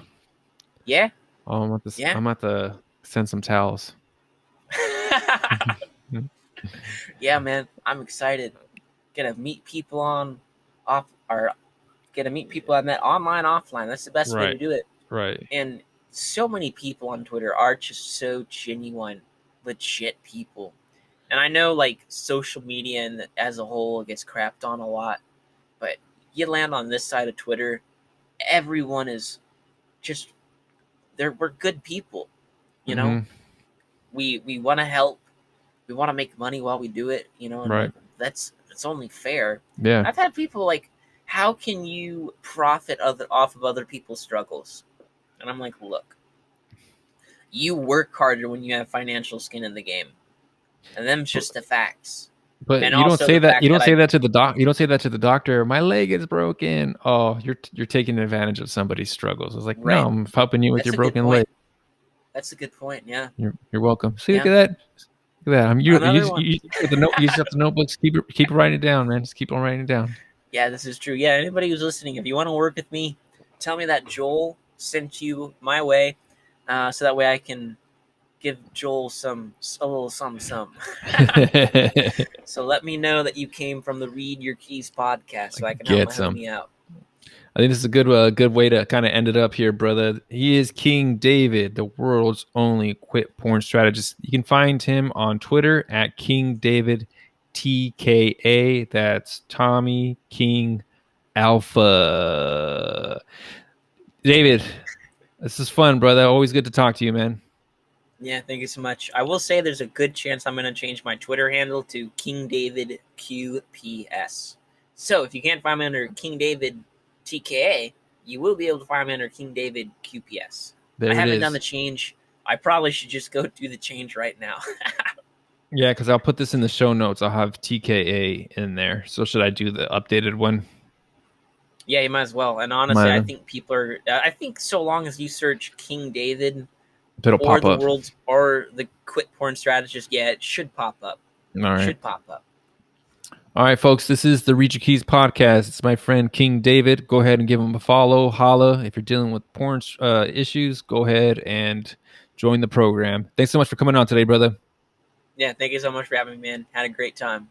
B: Yeah,
A: Oh, I'm about to.
B: yeah.
A: I'm about to send some towels.
B: Yeah, man. I'm excited. Gonna meet people on off or gonna meet people I met online, offline. That's the best way to
A: Right.
B: do it.
A: Right.
B: And so many people on Twitter are just so genuine, legit people. And I know like social media and as a whole gets crapped on a lot, but you land on this side of Twitter, everyone is just we're good people, you know?
A: Mm-hmm.
B: We want to help, we want to make money while we do it, and
A: Right.
B: like that's only fair.
A: Yeah.
B: I've had people like, how can you profit off of other people's struggles? And I'm like, look, you work harder when you have financial skin in the game, and them's
A: But,
B: just the facts.
A: but
B: And
A: you don't
B: also
A: say
B: the
A: that. You
B: fact
A: don't
B: that
A: say
B: I
A: that to the doc. You don't say that to the doctor. My leg is broken. Oh, you're taking advantage of somebody's struggles. It's like, no,
B: right.
A: I'm helping you with
B: That's
A: your
B: a good
A: broken leg.
B: point. That's a good point. Yeah,
A: You're welcome. See, look
B: yeah.
A: at that. Look at that.
B: Another one.
A: You with the note. You just have the notebooks. Keep writing it down, man. Just keep on writing it down.
B: Yeah, this is true. Yeah, anybody who's listening, if you want to work with me, tell me that Joel sent you my way, so that way I can give Joel a little some. So let me know that you came from the Read Your Keys podcast, so I can help
A: Get
B: my
A: some.
B: homie out.
A: I think this is a good way to kind of end it up here, brother. He is King David, the world's only quit porn strategist. You can find him on Twitter at King David TKA. That's Tommy King Alpha. David, this is fun, brother. Always good to talk to you, man.
B: Yeah, thank you so much. I will say there's a good chance I'm going to change my Twitter handle to King David QPS. So if you can't find me under King David TKA, you will be able to find me under King David QPS. I
A: There it
B: haven't done the
A: is.
B: change. I probably should just go do the change right now.
A: Yeah, because I'll put this in the show notes. I'll have TKA in there. So should I do the updated one?
B: Yeah, you might as well. And honestly, I
A: Might
B: think people are. I think so long as you search King David
A: it'll
B: or
A: pop
B: the
A: up.
B: world's or the quit porn strategist, yeah, it should pop up.
A: All right.
B: Should pop up.
A: All right, folks, this is the Reach Your Keys podcast. It's my friend King David. Go ahead and give him a follow. Holla. If you're dealing with porn issues, go ahead and join the program. Thanks so much for coming on today, brother.
B: Yeah, thank you so much for having me, man. Had a great time.